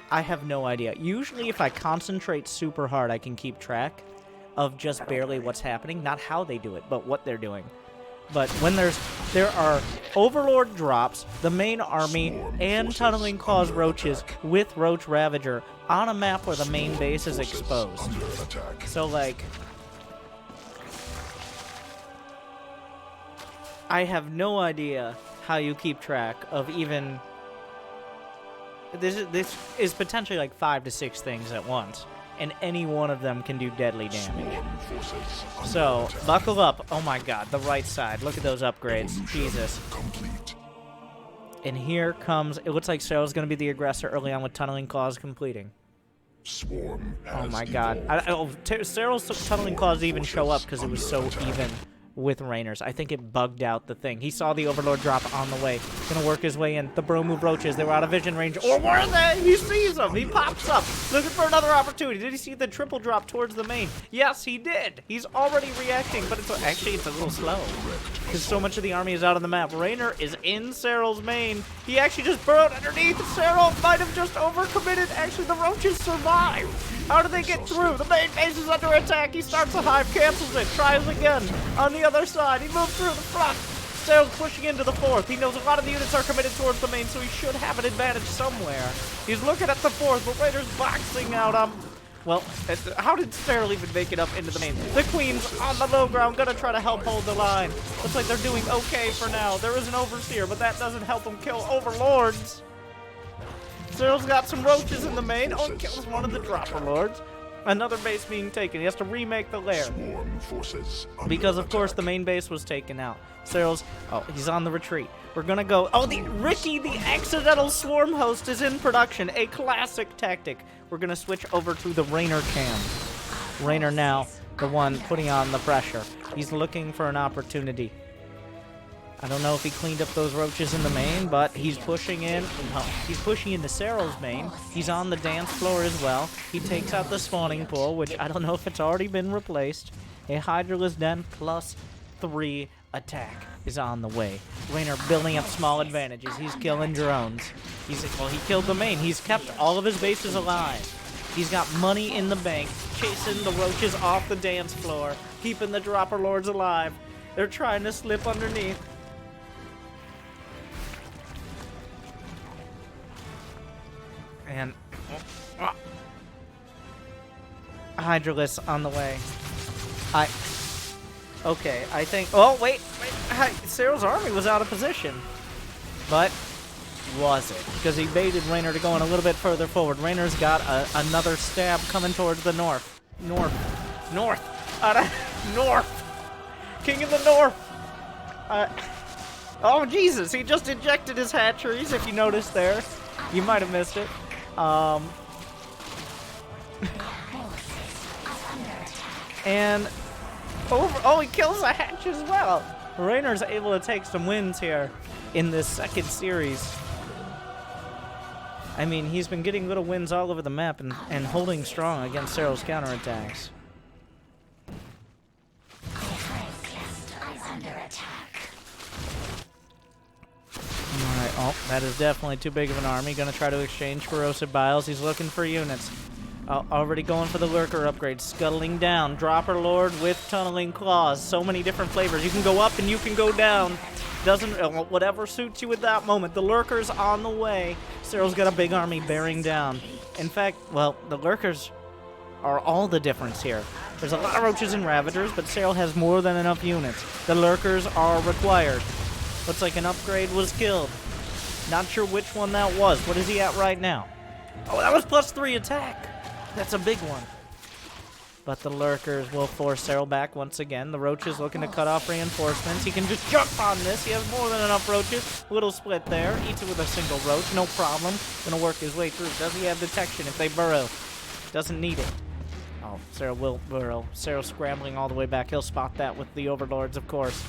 I have no idea. Usually if I concentrate super hard, I can keep track of just barely what's happening. Not how they do it, but what they're doing. But when there are Overlord drops, the main army, and Tunneling Claws roaches with Roach Ravager on a map where the main base is exposed. So, like, I have no idea how you keep track of even... This is potentially like 5 to 6 things at once, and any one of them can do deadly damage. Swarm forces under So, attack. buckle up. Oh my god, the right side. Look at those upgrades. Evolution Jesus. complete. And here comes... It looks like Serral's going to be the aggressor early on with Tunneling Claws completing. Swarm has Oh my god. evolved. Serral's Tunneling Claws didn't even show up because it was so even with Reynor's. I think it bugged out the thing. He saw the Overlord drop on the way. Gonna work his way in. The bro move roaches. They were out of vision range. Or were they? He sees them. He pops up. Looking for another opportunity. Did he see the triple drop towards the main? Yes, he did. He's already reacting, but it's a little slow. Because so much of the army is out on the map. Reynor is in Serral's main. He actually just burrowed underneath. Serral might have just overcommitted. Actually, the roaches survive. How do they get through? The main base is under attack. He starts a hive, cancels it, tries again. On the other side, he moves through the front. Serral's pushing into the fourth. He knows a lot of the units are committed towards the main, so he should have an advantage somewhere. He's looking at the fourth, but Raider's boxing out. Well, how did Serral even make it up into the main? The Queen's on the low ground, gonna try to help hold the line. Looks like they're doing okay for now. There is an Overseer, but that doesn't help them kill Overlords. Serral's got some roaches in the main. Oh, kills one of the Dropper Lords. Another base being taken. He has to remake the lair. Swarm forces under Because, of course, attack. the main base was taken out. Serral's... Oh, he's on the retreat. We're gonna go... Oh, Ricky, the accidental swarm host, is in production. A classic tactic. We're gonna switch over to the Reynor cam. Reynor now, the one putting on the pressure. He's looking for an opportunity. I don't know if he cleaned up those roaches in the main, but he's pushing in. He's pushing into Serral's main. He's on the dance floor as well. He takes out the spawning pool, which I don't know if it's already been replaced. A Hydralisk Den plus 3 attack is on the way. Reynor building up small advantages. He's killing drones. He killed the main. He's kept all of his bases alive. He's got money in the bank, chasing the roaches off the dance floor, keeping the Dropper Lords alive. They're trying to slip underneath. And Hydralisk on the way. Okay, I think... Oh, wait. Serral's army was out of position. But was it? Because he baited Reynor to go in a little bit further forward. Reynor's got another stab coming towards the north. North. King of the North. Oh, Jesus. He just ejected his hatcheries, if you noticed there. You might have missed it. And he kills a hatch as well. Reynor's able to take some wins here in this second series. I mean, he's been getting little wins all over the map and holding strong against Serral's counterattacks. Alright, oh, that is definitely too big of an army. Gonna try to exchange Corrosive Biles. He's looking for units. Already going for the Lurker upgrade. Scuttling down. Dropper Lord with Tunneling Claws. So many different flavors. You can go up and you can go down. Whatever suits you at that moment. The Lurker's on the way. Serral's got a big army bearing down. In fact, well, the Lurkers are all the difference here. There's a lot of Roaches and Ravagers, but Serral has more than enough units. The Lurkers are required. Looks like an upgrade was killed. Not sure which one that was. What is he at right now? Oh, that was +3 attack. That's a big one. But the Lurkers will force Serral back once again. The Roaches looking to cut off reinforcements. He can just jump on this. He has more than enough Roaches. Little split there. Eats it with a single Roach. No problem. Gonna work his way through. Does he have detection if they burrow? Doesn't need it. Oh, Serral will burrow. Serral scrambling all the way back. He'll spot that with the Overlords, of course.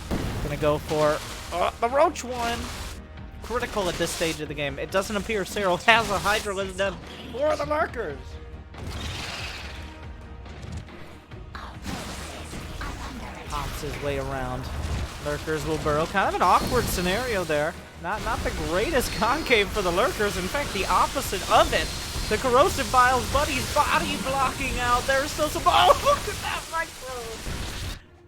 Gonna go for the Roach one. Critical at this stage of the game. It doesn't appear Serral has a Hydralisk Den for the Lurkers. Pops his way around. Lurkers will burrow. Kind of an awkward scenario there. Not the greatest concave for the Lurkers. In fact, the opposite of it. The Corrosive Biles buddy's body blocking out. There's still some... Oh, look at that micro!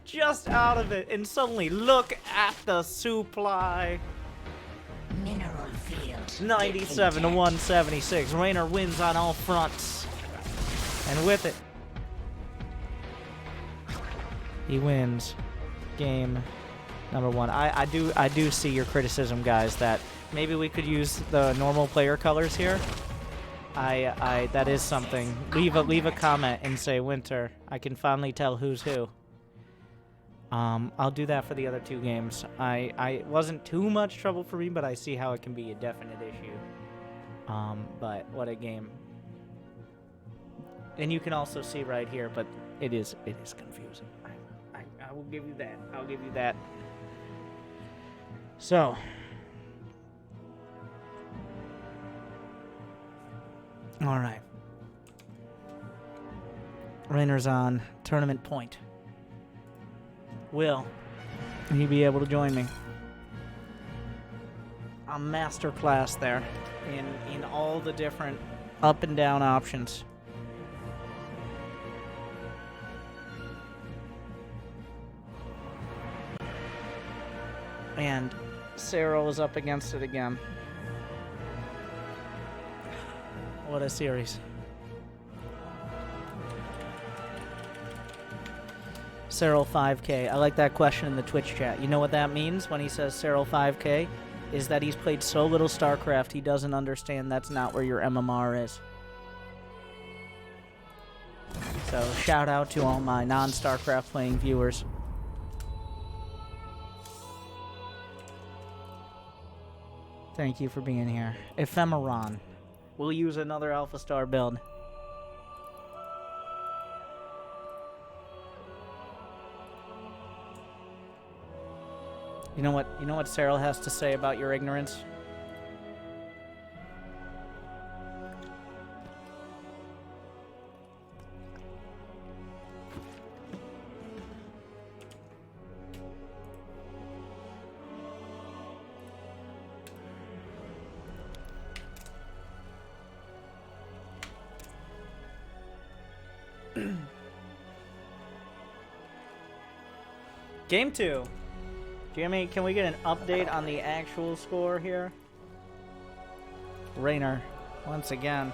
Just out of it. And suddenly, look at the supply. Mineral field 97 to 176. Reynor wins on all fronts. And with it, he wins game Number one. I do see your criticism, guys, that maybe we could use the normal player colors here. That is something. Leave a comment and say Winter. I can finally tell who's who. I'll do that for the other 2 games. I wasn't too much trouble for me, but I see how it can be a definite issue. But what a game. And you can also see right here, but it is confusing. I will give you that. I'll give you that. So. All right. Reynor's on tournament point. Will you be able to join me? A master class there in all the different up and down options. And Serral is up against it again. What a series. Serral 5K. I like that question in the Twitch chat. You know what that means when he says Serral 5K? Is that he's played so little StarCraft he doesn't understand that's not where your MMR is. So shout out to all my non-StarCraft playing viewers. Thank you for being here. Ephemeron. We'll use another Alpha Star build. You know what Serral has to say about your ignorance? Game 2. Jimmy, can we get an update on the actual score here? Reynor, once again.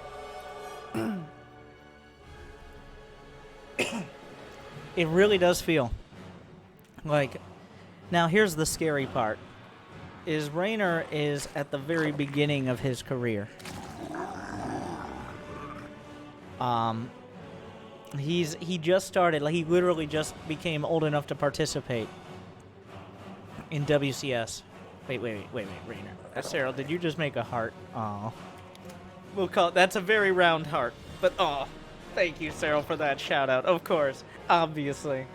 It really does feel like... Now, here's the scary part. Is Reynor is at the very beginning of his career. He just started, like he literally just became old enough to participate in WCS. Wait, Reynor. Serral, did you just make a heart? Aw. We'll call it, that's a very round heart. But aw, thank you, Serral, for that shout out. Of course, obviously.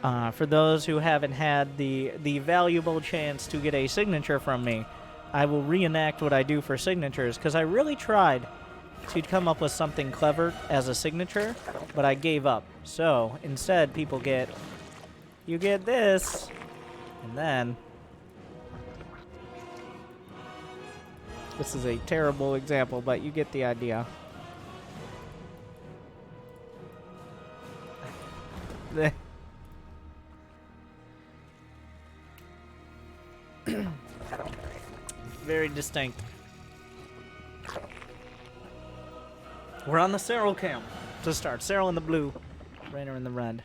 For those who haven't had the valuable chance to get a signature from me, I will reenact what I do for signatures, because I really tried to come up with something clever as a signature, but I gave up. So, instead, people get, you get this, and then, this is a terrible example, but you get the idea. Very distinct. We're on the Serral cam to start. Serral in the blue, Reynor in the red.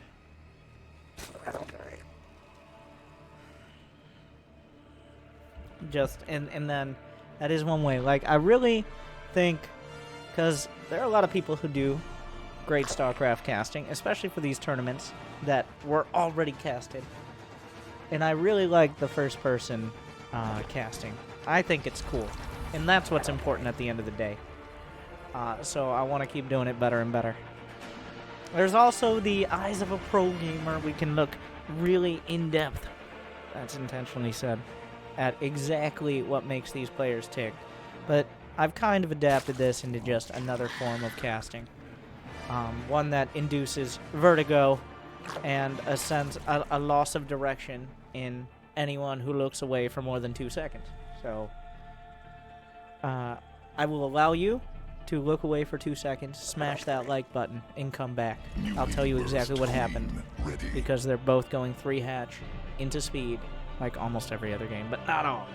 Just, and then, that is one way. Like, I really think, because there are a lot of people who do great StarCraft casting, especially for these tournaments that were already casted. And I really like the first person casting. I think it's cool. And that's what's important at the end of the day. So I want to keep doing it better and better. There's also the eyes of a pro gamer. We can look really in-depth, that's intentionally said, at exactly what makes these players tick. But I've kind of adapted this into just another form of casting. One that induces vertigo and a sense, a loss of direction in anyone who looks away for more than 2 seconds. So I will allow you to look away for 2 seconds, smash that like button, and come back. I'll tell you exactly what happened, because they're both going 3-hatch into speed, like almost every other game, but not all.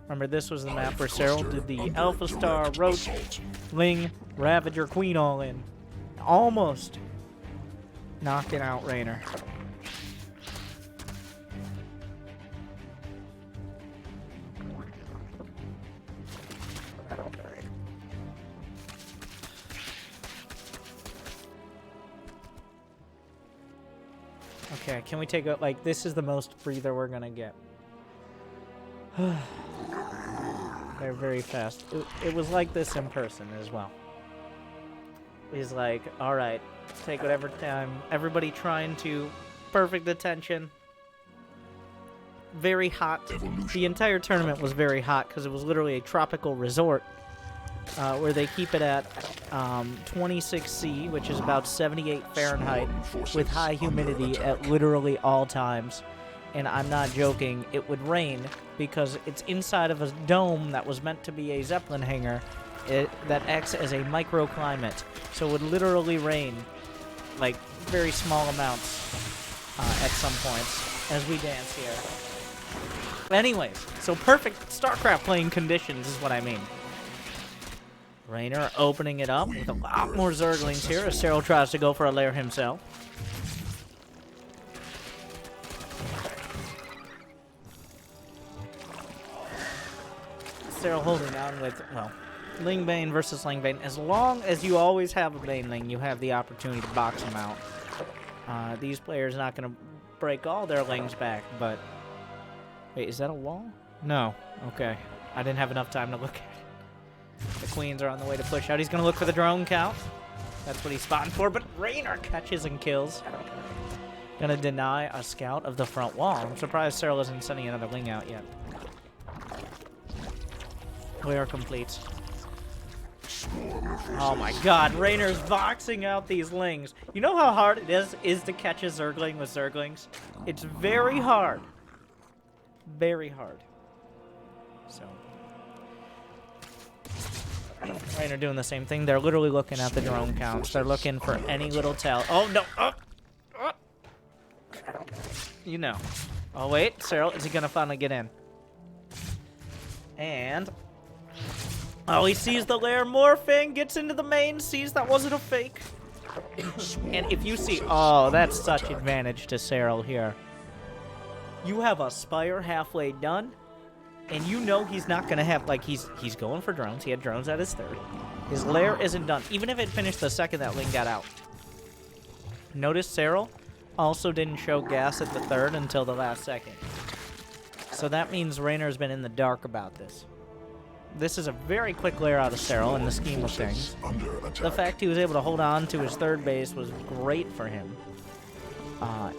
Remember, this was the map where Serral did the Alpha Star, Roach, Ling, Ravager, Queen all in. Almost knocking out Reynor. Okay, can we take a, like, this is the most breather we're gonna get. They're very fast. It was like this in person as well. He's like, alright, take whatever time. Everybody trying to perfect attention. Very hot. Evolution. The entire tournament was very hot because it was literally a tropical resort where they keep it at 26°C, which is about 78 Fahrenheit, with high humidity at literally all times. And I'm not joking, it would rain because it's inside of a dome that was meant to be a Zeppelin hangar that acts as a microclimate. So it would literally rain, like, very small amounts at some points as we dance here. Anyways, so perfect StarCraft playing conditions is what I mean. Reynor opening it up with a lot more Zerglings here as Serral tries to go for a lair himself. Serral holding on with, well, Ling Bane versus Ling Bane. As long as you always have a Baneling, you have the opportunity to box them out. These players are not going to break all their Lings back, but... Wait, is that a wall? No. Okay. I didn't have enough time to look at it. The queens are on the way to push out. He's going to look for the drone count. That's what he's spotting for, but Reynor catches and kills. Gonna deny a scout of the front wall. I'm surprised Serral isn't sending another Ling out yet. We are complete. Oh my god, Reynor's boxing out these Lings. You know how hard it is to catch a Zergling with Zerglings? It's very hard. Very hard. So... Reynor doing the same thing. They're literally looking at the drone counts. They're looking for any little tell. Oh, no! You know. Oh, wait. Serral, is he gonna finally get in? And... oh, he sees the lair morphing, gets into the main, sees that wasn't a fake. And if you see... oh, that's such advantage to Serral here. You have a Spire halfway done, and you know he's not going to have... like, he's going for drones. He had drones at his third. His lair isn't done. Even if it finished the second that Ling got out. Notice Serral also didn't show gas at the third until the last second. So that means Reynor's been in the dark about this. This is a very quick lair out of Serral in the scheme of things. The fact he was able to hold on to his third base was great for him.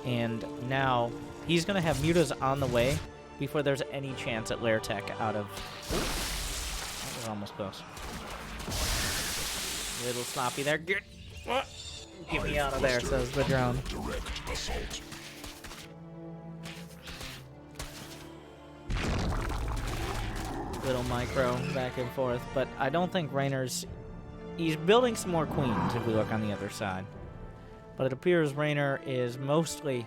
And now he's going to have mutas on the way before there's any chance at lair tech out of... ooh, that was almost close. Little sloppy there. Get me out of there, says the drone. Little micro back and forth, but I don't think Reynor's... he's building some more queens if we look on the other side. But it appears Reynor is mostly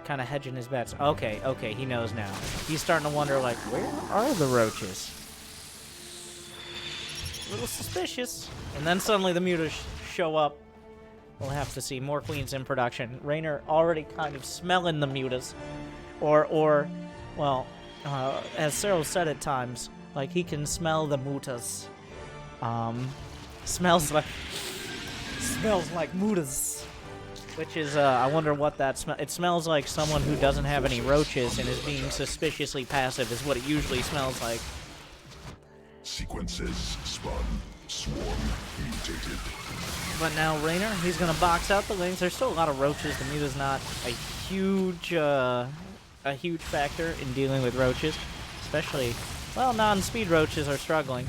kind of hedging his bets. Okay, he knows now. He's starting to wonder, like, where are the roaches? A little suspicious. And then suddenly the mutas show up. We'll have to see more queens in production. Reynor already kind of smelling the mutas. Or well... as Serral said at times, like, he can smell the mutas. Smells like mutas. Which is, I wonder what that smells... it smells like someone who doesn't have any roaches and is being suspiciously passive is what it usually smells like. Sequences spun, swarm mutated. But now Reynor, he's gonna box out the Lings. There's still a lot of roaches. The muta's not a huge factor in dealing with roaches, especially, well, non-speed roaches are struggling.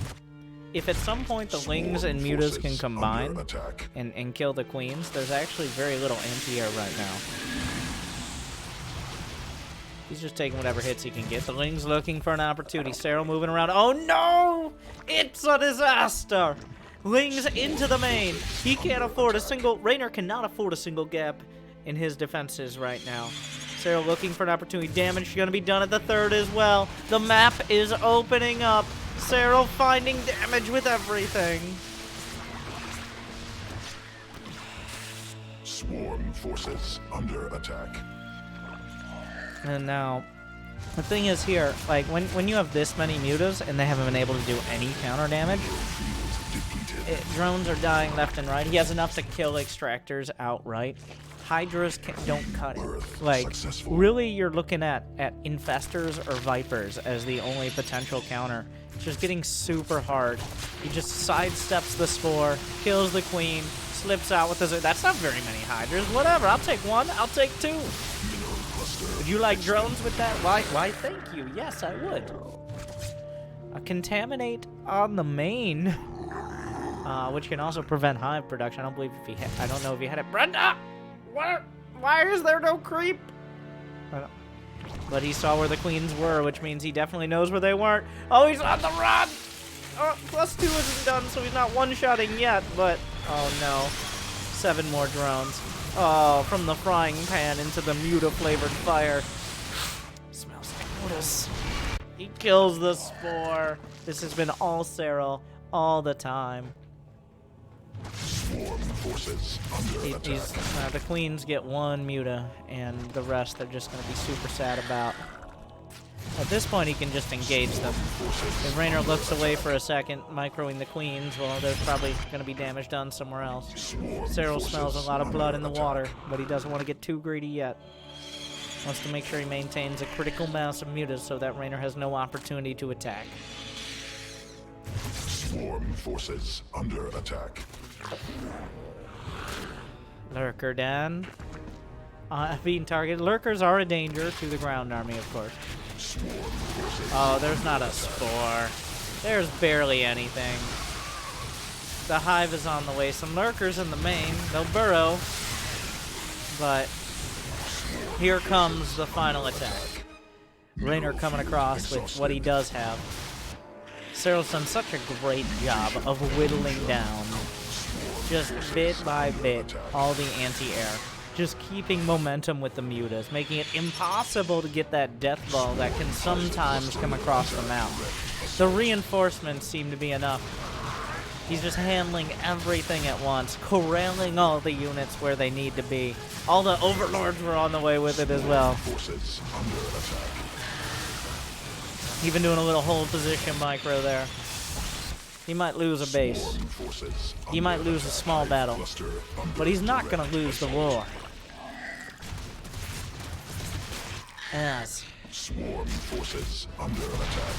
If at some point the Lings and mutas can combine and kill the queens, there's actually very little anti-air right now. He's just taking whatever hits he can get. The Ling's looking for an opportunity. Serral moving around. Oh no! It's a disaster! Lings into the main. He can't afford a single... Reynor cannot afford a single gap in his defenses right now. Serral looking for an opportunity. Damage going to be done at the third as well. The map is opening up. Serral finding damage with everything. Swarm forces under attack. And now, the thing is here, like, when you have this many mutas and they haven't been able to do any counter damage, drones are dying left and right. He has enough to kill extractors outright. Hydras don't cut it. Like, really, you're looking at infestors or vipers as the only potential counter. It's just getting super hard. He just sidesteps the spore, kills the queen, slips out with the... That's not very many hydras. Whatever, I'll take one, I'll take two. Would you like drones with that? Why, thank you. Yes, I would. Contaminate on the main, which can also prevent hive production. I don't believe if he I don't know if he had it. Brenda! What? Why is there no creep? But he saw where the queens were, which means he definitely knows where they weren't. Oh, he's on the run! Oh, +2 isn't done, so he's not one-shotting yet, but... Oh, no. 7 more drones. Oh, from the frying pan into the muta-flavored fire. Smells like notice. He kills the spore. This has been all Serral, all the time. Swarm forces under attack. The queens get 1 muta, and the rest they're just going to be super sad about. At this point, he can just engage them. If Reynor looks away for a second, microing the queens, well, there's probably going to be damage done somewhere else. Serral smells a lot of blood in the water, but he doesn't want to get too greedy yet. Wants to make sure he maintains a critical mass of mutas so that Reynor has no opportunity to attack. Swarm forces under attack. Lurker down. Being targeted. Lurkers are a danger to the ground army, of course. Oh, there's not a spore. There's barely anything. The hive is on the way. Some lurkers in the main. They'll burrow. But here comes the final attack. Reynor coming across with what he does have. Serral's done such a great job of whittling down, just bit by bit, all the anti-air. Just keeping momentum with the mutas, making it impossible to get that death ball that can sometimes come across the map. The reinforcements seem to be enough. He's just handling everything at once, corralling all the units where they need to be. All the overlords were on the way with it as well. Even doing a little hold position micro there. He might lose a base. He might lose a small battle. But he's not going to lose the war. As Swarm forces under attack.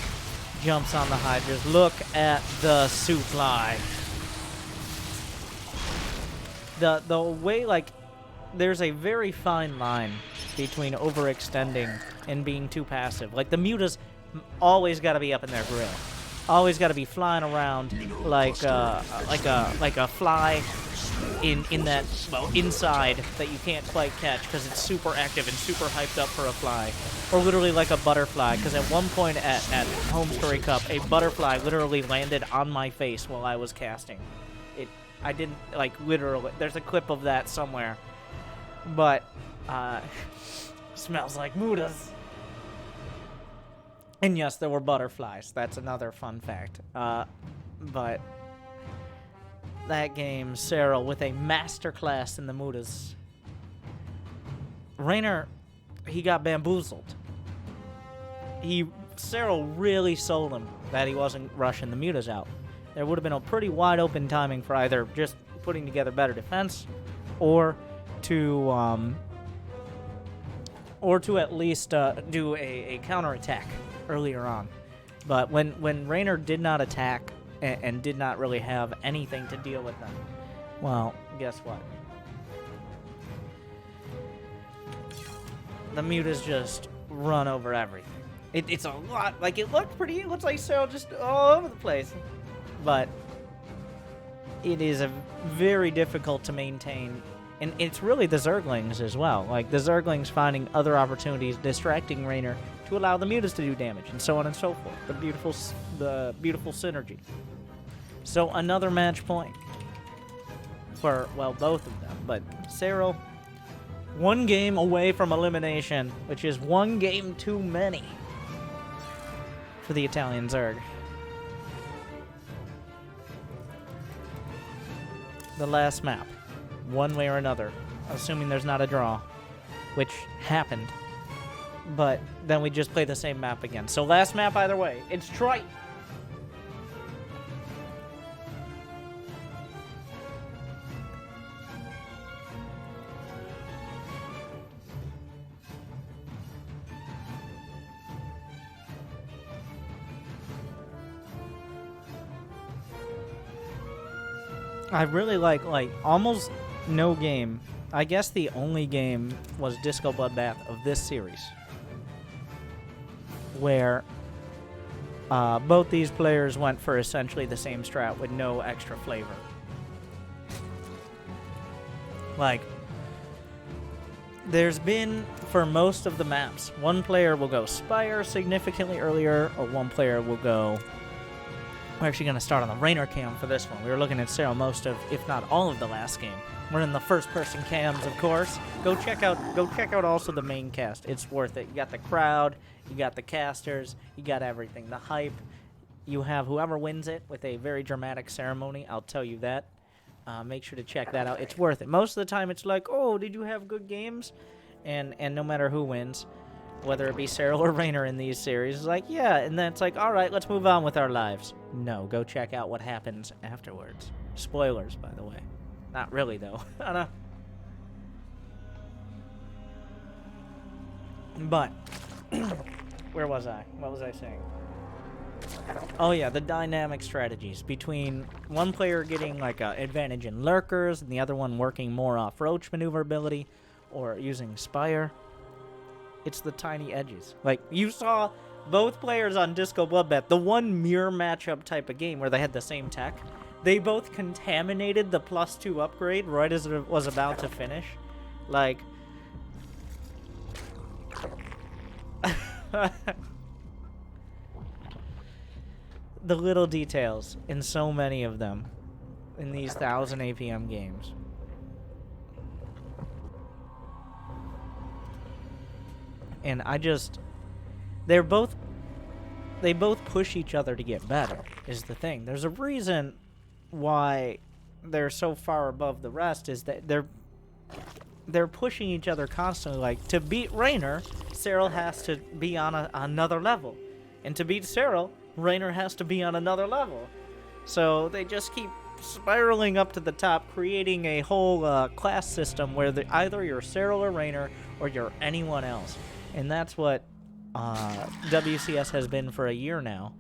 Jumps on the hydras. Look at the supply. The way, like, there's a very fine line between overextending and being too passive. Like, the mutas always got to be up in their grill. Always got to be flying around like a fly in that, well, inside that you can't quite catch because it's super active and super hyped up for a fly. Or literally like a butterfly, because at one point at Homestory Cup, a butterfly literally landed on my face while I was casting. I didn't, like, literally, there's a clip of that somewhere. But, smells like mutas. And yes, there were butterflies. That's another fun fact. But that game, Serral with a masterclass in the mutas. Reynor, he got bamboozled. Serral really sold him that he wasn't rushing the mutas out. There would have been a pretty wide open timing for either just putting together better defense or to at least do a counterattack earlier on. But when Reynor did not attack and did not really have anything to deal with them, well, guess what? The mutas just run over everything. It's a lot. Like, it looks like Serral just all over the place. But it is very difficult to maintain. And it's really the Zerglings as well. Like, the Zerglings finding other opportunities, distracting Reynor to allow the mutas to do damage, and so on and so forth. The beautiful synergy. So another match point for, well, both of them. But Serral, 1 game away from elimination, which is 1 game too many for the Italian Zerg. The last map, one way or another, assuming there's not a draw, which happened. But then we just play the same map again. So last map either way. It's trite. I really like almost no game. I guess the only game was Disco Bloodbath of this series, where both these players went for essentially the same strat with no extra flavor. Like, there's been, for most of the maps, one player will go Spire significantly earlier, or one player will go... We're actually going to start on the Reynor cam for this one. We were looking at Serral most of, if not all of the last game. We're in the first-person cams, of course. Go check out also the main cast. It's worth it. You got the crowd, you got the casters, you got everything. The hype. You have whoever wins it with a very dramatic ceremony. I'll tell you that. Make sure to check that out. It's worth it. Most of the time, it's like, oh, did you have good games? And no matter who wins, whether it be Serral or Reynor in these series, it's like, yeah, and then it's like, all right, let's move on with our lives. No, go check out what happens afterwards. Spoilers, by the way. Not really, though. But, where was I? What was I saying? Oh, yeah, the dynamic strategies between one player getting, like, an advantage in lurkers and the other one working more off roach maneuverability or using Spire. It's the tiny edges. Like, you saw both players on Disco Bloodbath, the one mirror matchup type of game where they had the same tech, they both contaminated the +2 upgrade right as it was about to finish. Like... the little details in so many of them in these 1000 APM games. And I just... They both push each other to get better, is the thing. There's a reason why they're so far above the rest, is that they're pushing each other constantly. Like, to beat Reynor, Serral has to be on another level. And to beat Serral, Reynor has to be on another level. So they just keep spiraling up to the top, creating a whole class system where either you're Serral or Reynor, or you're anyone else. And that's what WCS has been for a year now.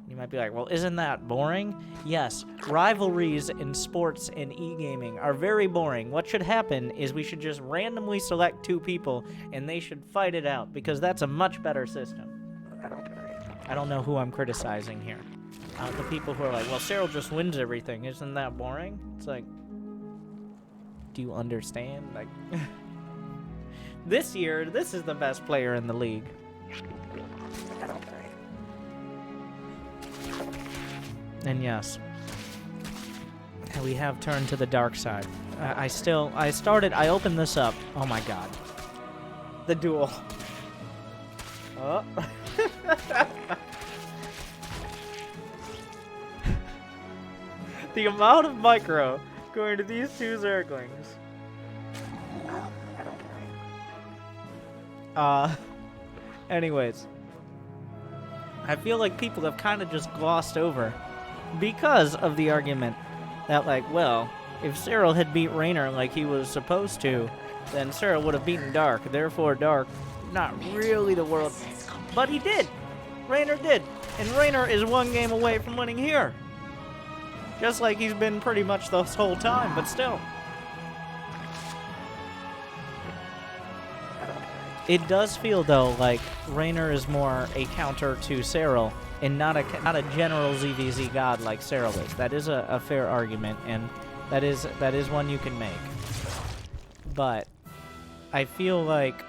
You might be like, well, isn't that boring? Yes, rivalries in sports and e-gaming are very boring. What should happen is we should just randomly select 2 people, and they should fight it out, because that's a much better system. I don't know who I'm criticizing here. The people who are like, well, Serral just wins everything. Isn't that boring? It's like, do you understand? Like... This year, this is the best player in the league. And yes, we have turned to the dark side. I opened this up. Oh my god. The duel. Oh. The amount of micro going to these 2 Zerglings. Anyways, I feel like people have kind of just glossed over because of the argument that, like, well, if Serral had beat Reynor like he was supposed to, then Serral would have beaten Dark. Therefore, Dark, not really the world. But he did. Reynor did. And Reynor is 1 game away from winning here. Just like he's been pretty much this whole time, but still. It does feel, though, like Reynor is more a counter to Serral, and not a general ZVZ god like Serral is. That is a fair argument, and that is one you can make. But I feel like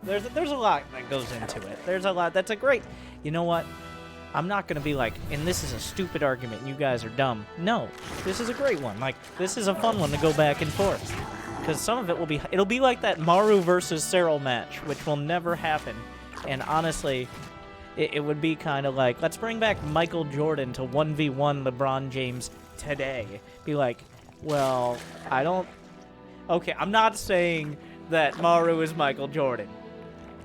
there's a lot that goes into it. There's a lot. That's a great... You know what? I'm not going to be like, and this is a stupid argument, and you guys are dumb. No, this is a great one. Like, this is a fun one to go back and forth. Because some of it will be... It'll be like that Maru versus Serral match, which will never happen. And honestly, it would be kind of like, let's bring back Michael Jordan to 1v1 LeBron James today. Be like, well, I don't... Okay, I'm not saying that Maru is Michael Jordan.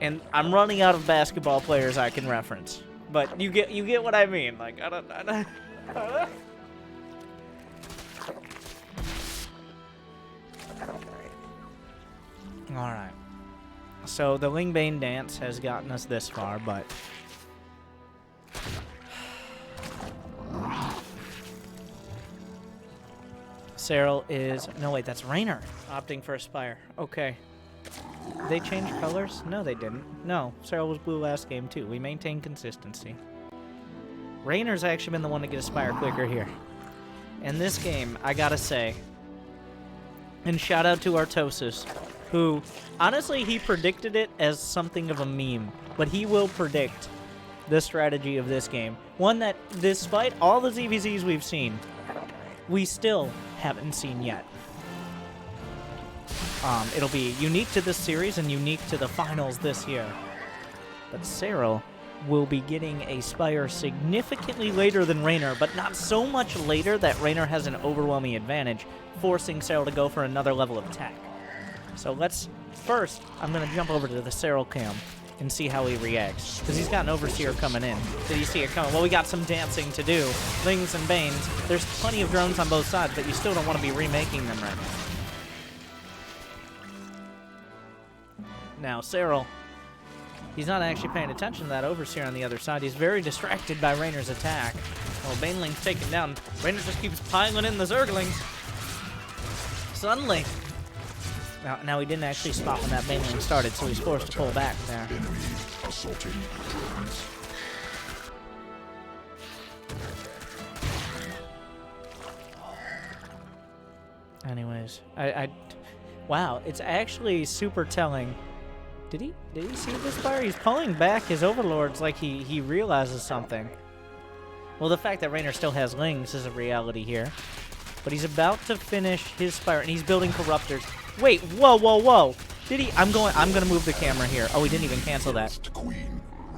And I'm running out of basketball players I can reference. But you get what I mean. Like, I don't Alright. So the Lingbane dance has gotten us this far, but Serral is... No, wait, that's Reynor opting for a Spire. Okay. Did they change colors? No, they didn't. No, Serral was blue last game, too. We maintain consistency. Reynor's actually been the one to get a Spire quicker here. In this game, I gotta say, and shout out to Artosis, who, honestly, he predicted it as something of a meme, but he will predict the strategy of this game. One that, despite all the ZVZs we've seen, we still haven't seen yet. It'll be unique to this series and unique to the finals this year. But Serral will be getting a Spire significantly later than Reynor, but not so much later that Reynor has an overwhelming advantage, forcing Serral to go for another level of attack. So let's... First, I'm going to jump over to the Serral cam and see how he reacts, because he's got an Overseer coming in. Did you see it coming? Well, we got some dancing to do. Lings and Banes. There's plenty of drones on both sides, but you still don't want to be remaking them right now. Now, Serral, he's not actually paying attention to that Overseer on the other side. He's very distracted by Reynor's attack. Well, Baneling's taken down. Reynor just keeps piling in the Zerglings. Suddenly... Now he didn't actually spot when that Baneling started, so he's forced to pull back there. Anyways, wow, it's actually super telling. Did he see this fire? He's pulling back his overlords like he realizes something. Well, the fact that Reynor still has Lings is a reality here. But he's about to finish his Spire, and he's building Corruptors. Wait, whoa. Did he? I'm gonna move the camera here. Oh, he didn't even cancel that.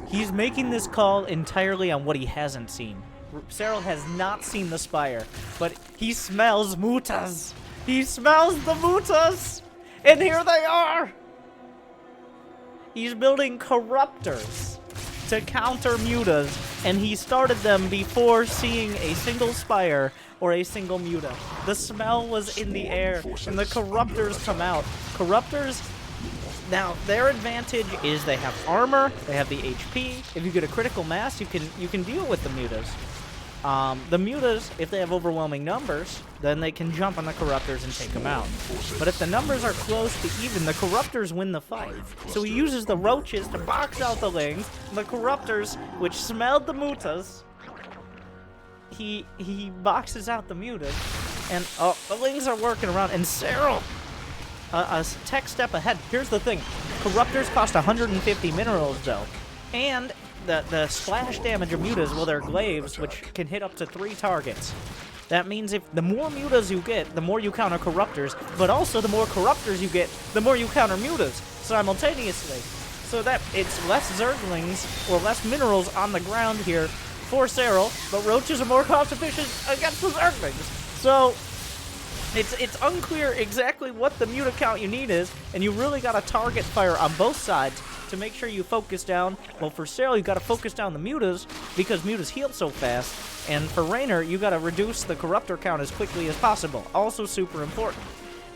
He's making this call entirely on what he hasn't seen. Serral has not seen the Spire, but he smells Mutas. He smells the Mutas! And here they are! He's building Corruptors to counter Mutas, and he started them before seeing a single Spire or a single Muta. The smell was in the air, and the Corruptors come out. Corruptors, now their advantage is they have armor, they have the HP. If you get a critical mass, you can deal with the Mutas. The Mutas, if they have overwhelming numbers, then they can jump on the Corruptors and take them out. But if the numbers are close to even, the Corruptors win the fight. So he uses the Roaches to box out the Lings. The Corruptors, which smelled the Mutas, he boxes out the Mutas. And the Lings are working around. And Serral, a tech step ahead. Here's the thing. Corruptors cost 150 minerals, though. And the splash damage of Mutas, well, they're glaives, which can hit up to 3 targets. That means if the more Mutas you get, the more you counter Corruptors, but also the more Corruptors you get, the more you counter Mutas simultaneously. So that it's less Zerglings or less minerals on the ground here for Serral, but Roaches are more cost efficient against the Zerglings. So it's unclear exactly what the Muta count you need is, and you really got to target fire on both sides to make sure you focus down. Well, for Serral, you got to focus down the Mutas because Mutas heal so fast, and for Reynor, you got to reduce the Corruptor count as quickly as possible. Also super important.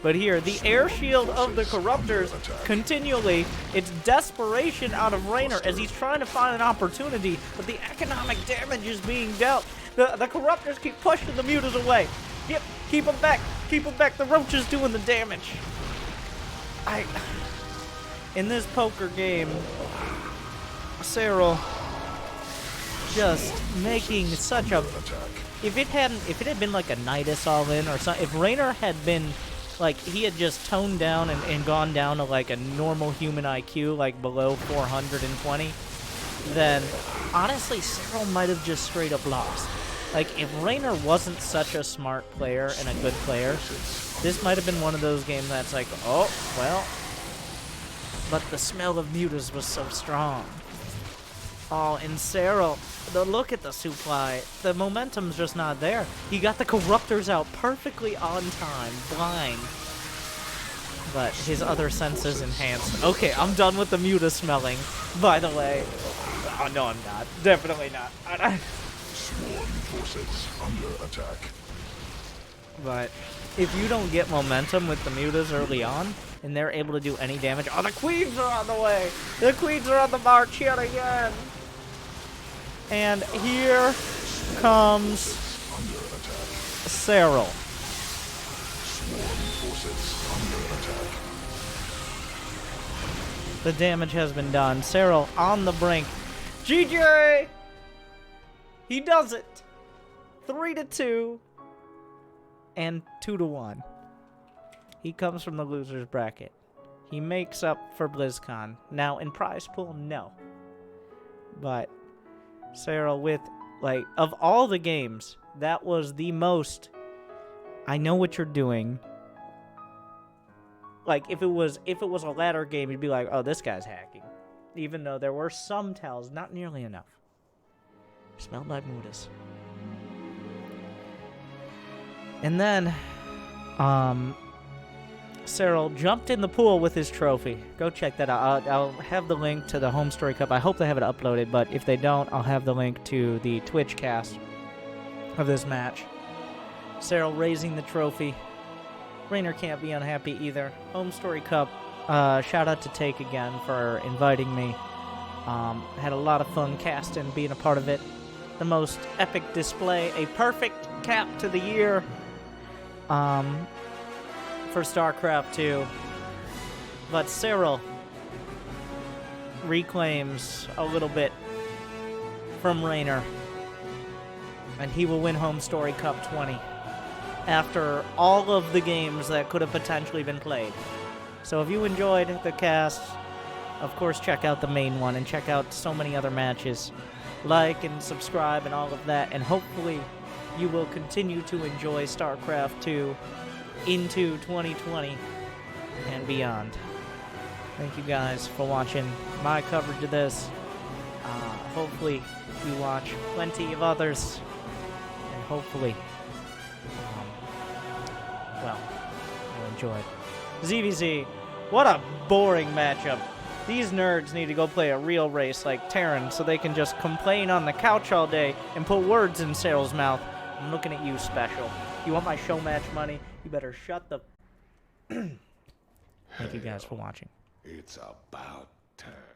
But here, the air shield of the Corruptors continually, it's desperation out of Reynor as he's trying to find an opportunity, but the economic damage is being dealt. The Corruptors keep pushing the Mutas away. Yep, keep them back. Keep them back. The Roaches doing the damage. In this poker game, Serral just making such a... If it had been like a Nidus all-in or something, if Reynor had been, like, he had just toned down and gone down to, like, a normal human IQ, like, below 420, then, honestly, Serral might have just straight up lost. Like, if Reynor wasn't such a smart player and a good player, this might have been one of those games that's like, oh, well... But the smell of Mutas was so strong. Oh, and Serral, look at the supply. The momentum's just not there. He got the Corruptors out perfectly on time, blind. but his other senses enhanced. Okay, I'm done with the muta smelling, by the way. Oh, no, I'm not. Definitely not. Swarm forces under attack. But if you don't get momentum with the mutas early on, and they're able to do any damage... Oh, the queens are on the way! The queens are on the march yet again! And here comes Serral. Swarm forces under attack. The damage has been done. Serral on the brink. GG! He does it! 3-2 and 2-1. He comes from the loser's bracket. He makes up for BlizzCon. Now, in prize pool, no. But Serral with, like, of all the games, that was the most, I know what you're doing. Like, if it was a ladder game, you'd be like, oh, this guy's hacking. Even though there were some tells, not nearly enough. Smelled like mutas. And then, Serral jumped in the pool with his trophy. Go check that out. I'll have the link to the Homestory Cup. I hope they have it uploaded, but if they don't, I'll have the link to the Twitch cast of this match. Serral raising the trophy. Reynor can't be unhappy either. Homestory Cup, shout out to Take again for inviting me. Had a lot of fun casting, being a part of it. The most epic display, a perfect cap to the year for StarCraft 2. But Serral reclaims a little bit from Reynor, and he will win Homestory Cup 20 after all of the games that could have potentially been played. So if you enjoyed the cast, of course check out the main one and check out so many other matches. Like and subscribe and all of that, and hopefully you will continue to enjoy StarCraft 2 into 2020 and beyond. Thank you guys for watching my coverage of this. Hopefully you watch plenty of others, and hopefully, well, you'll enjoy it. ZVZ, what a boring matchup. These nerds need to go play a real race like Terran so they can just complain on the couch all day and put words in Serral's mouth. I'm looking at you, Special. You want my show match money? You better shut the... Thank you guys for watching. It's about time.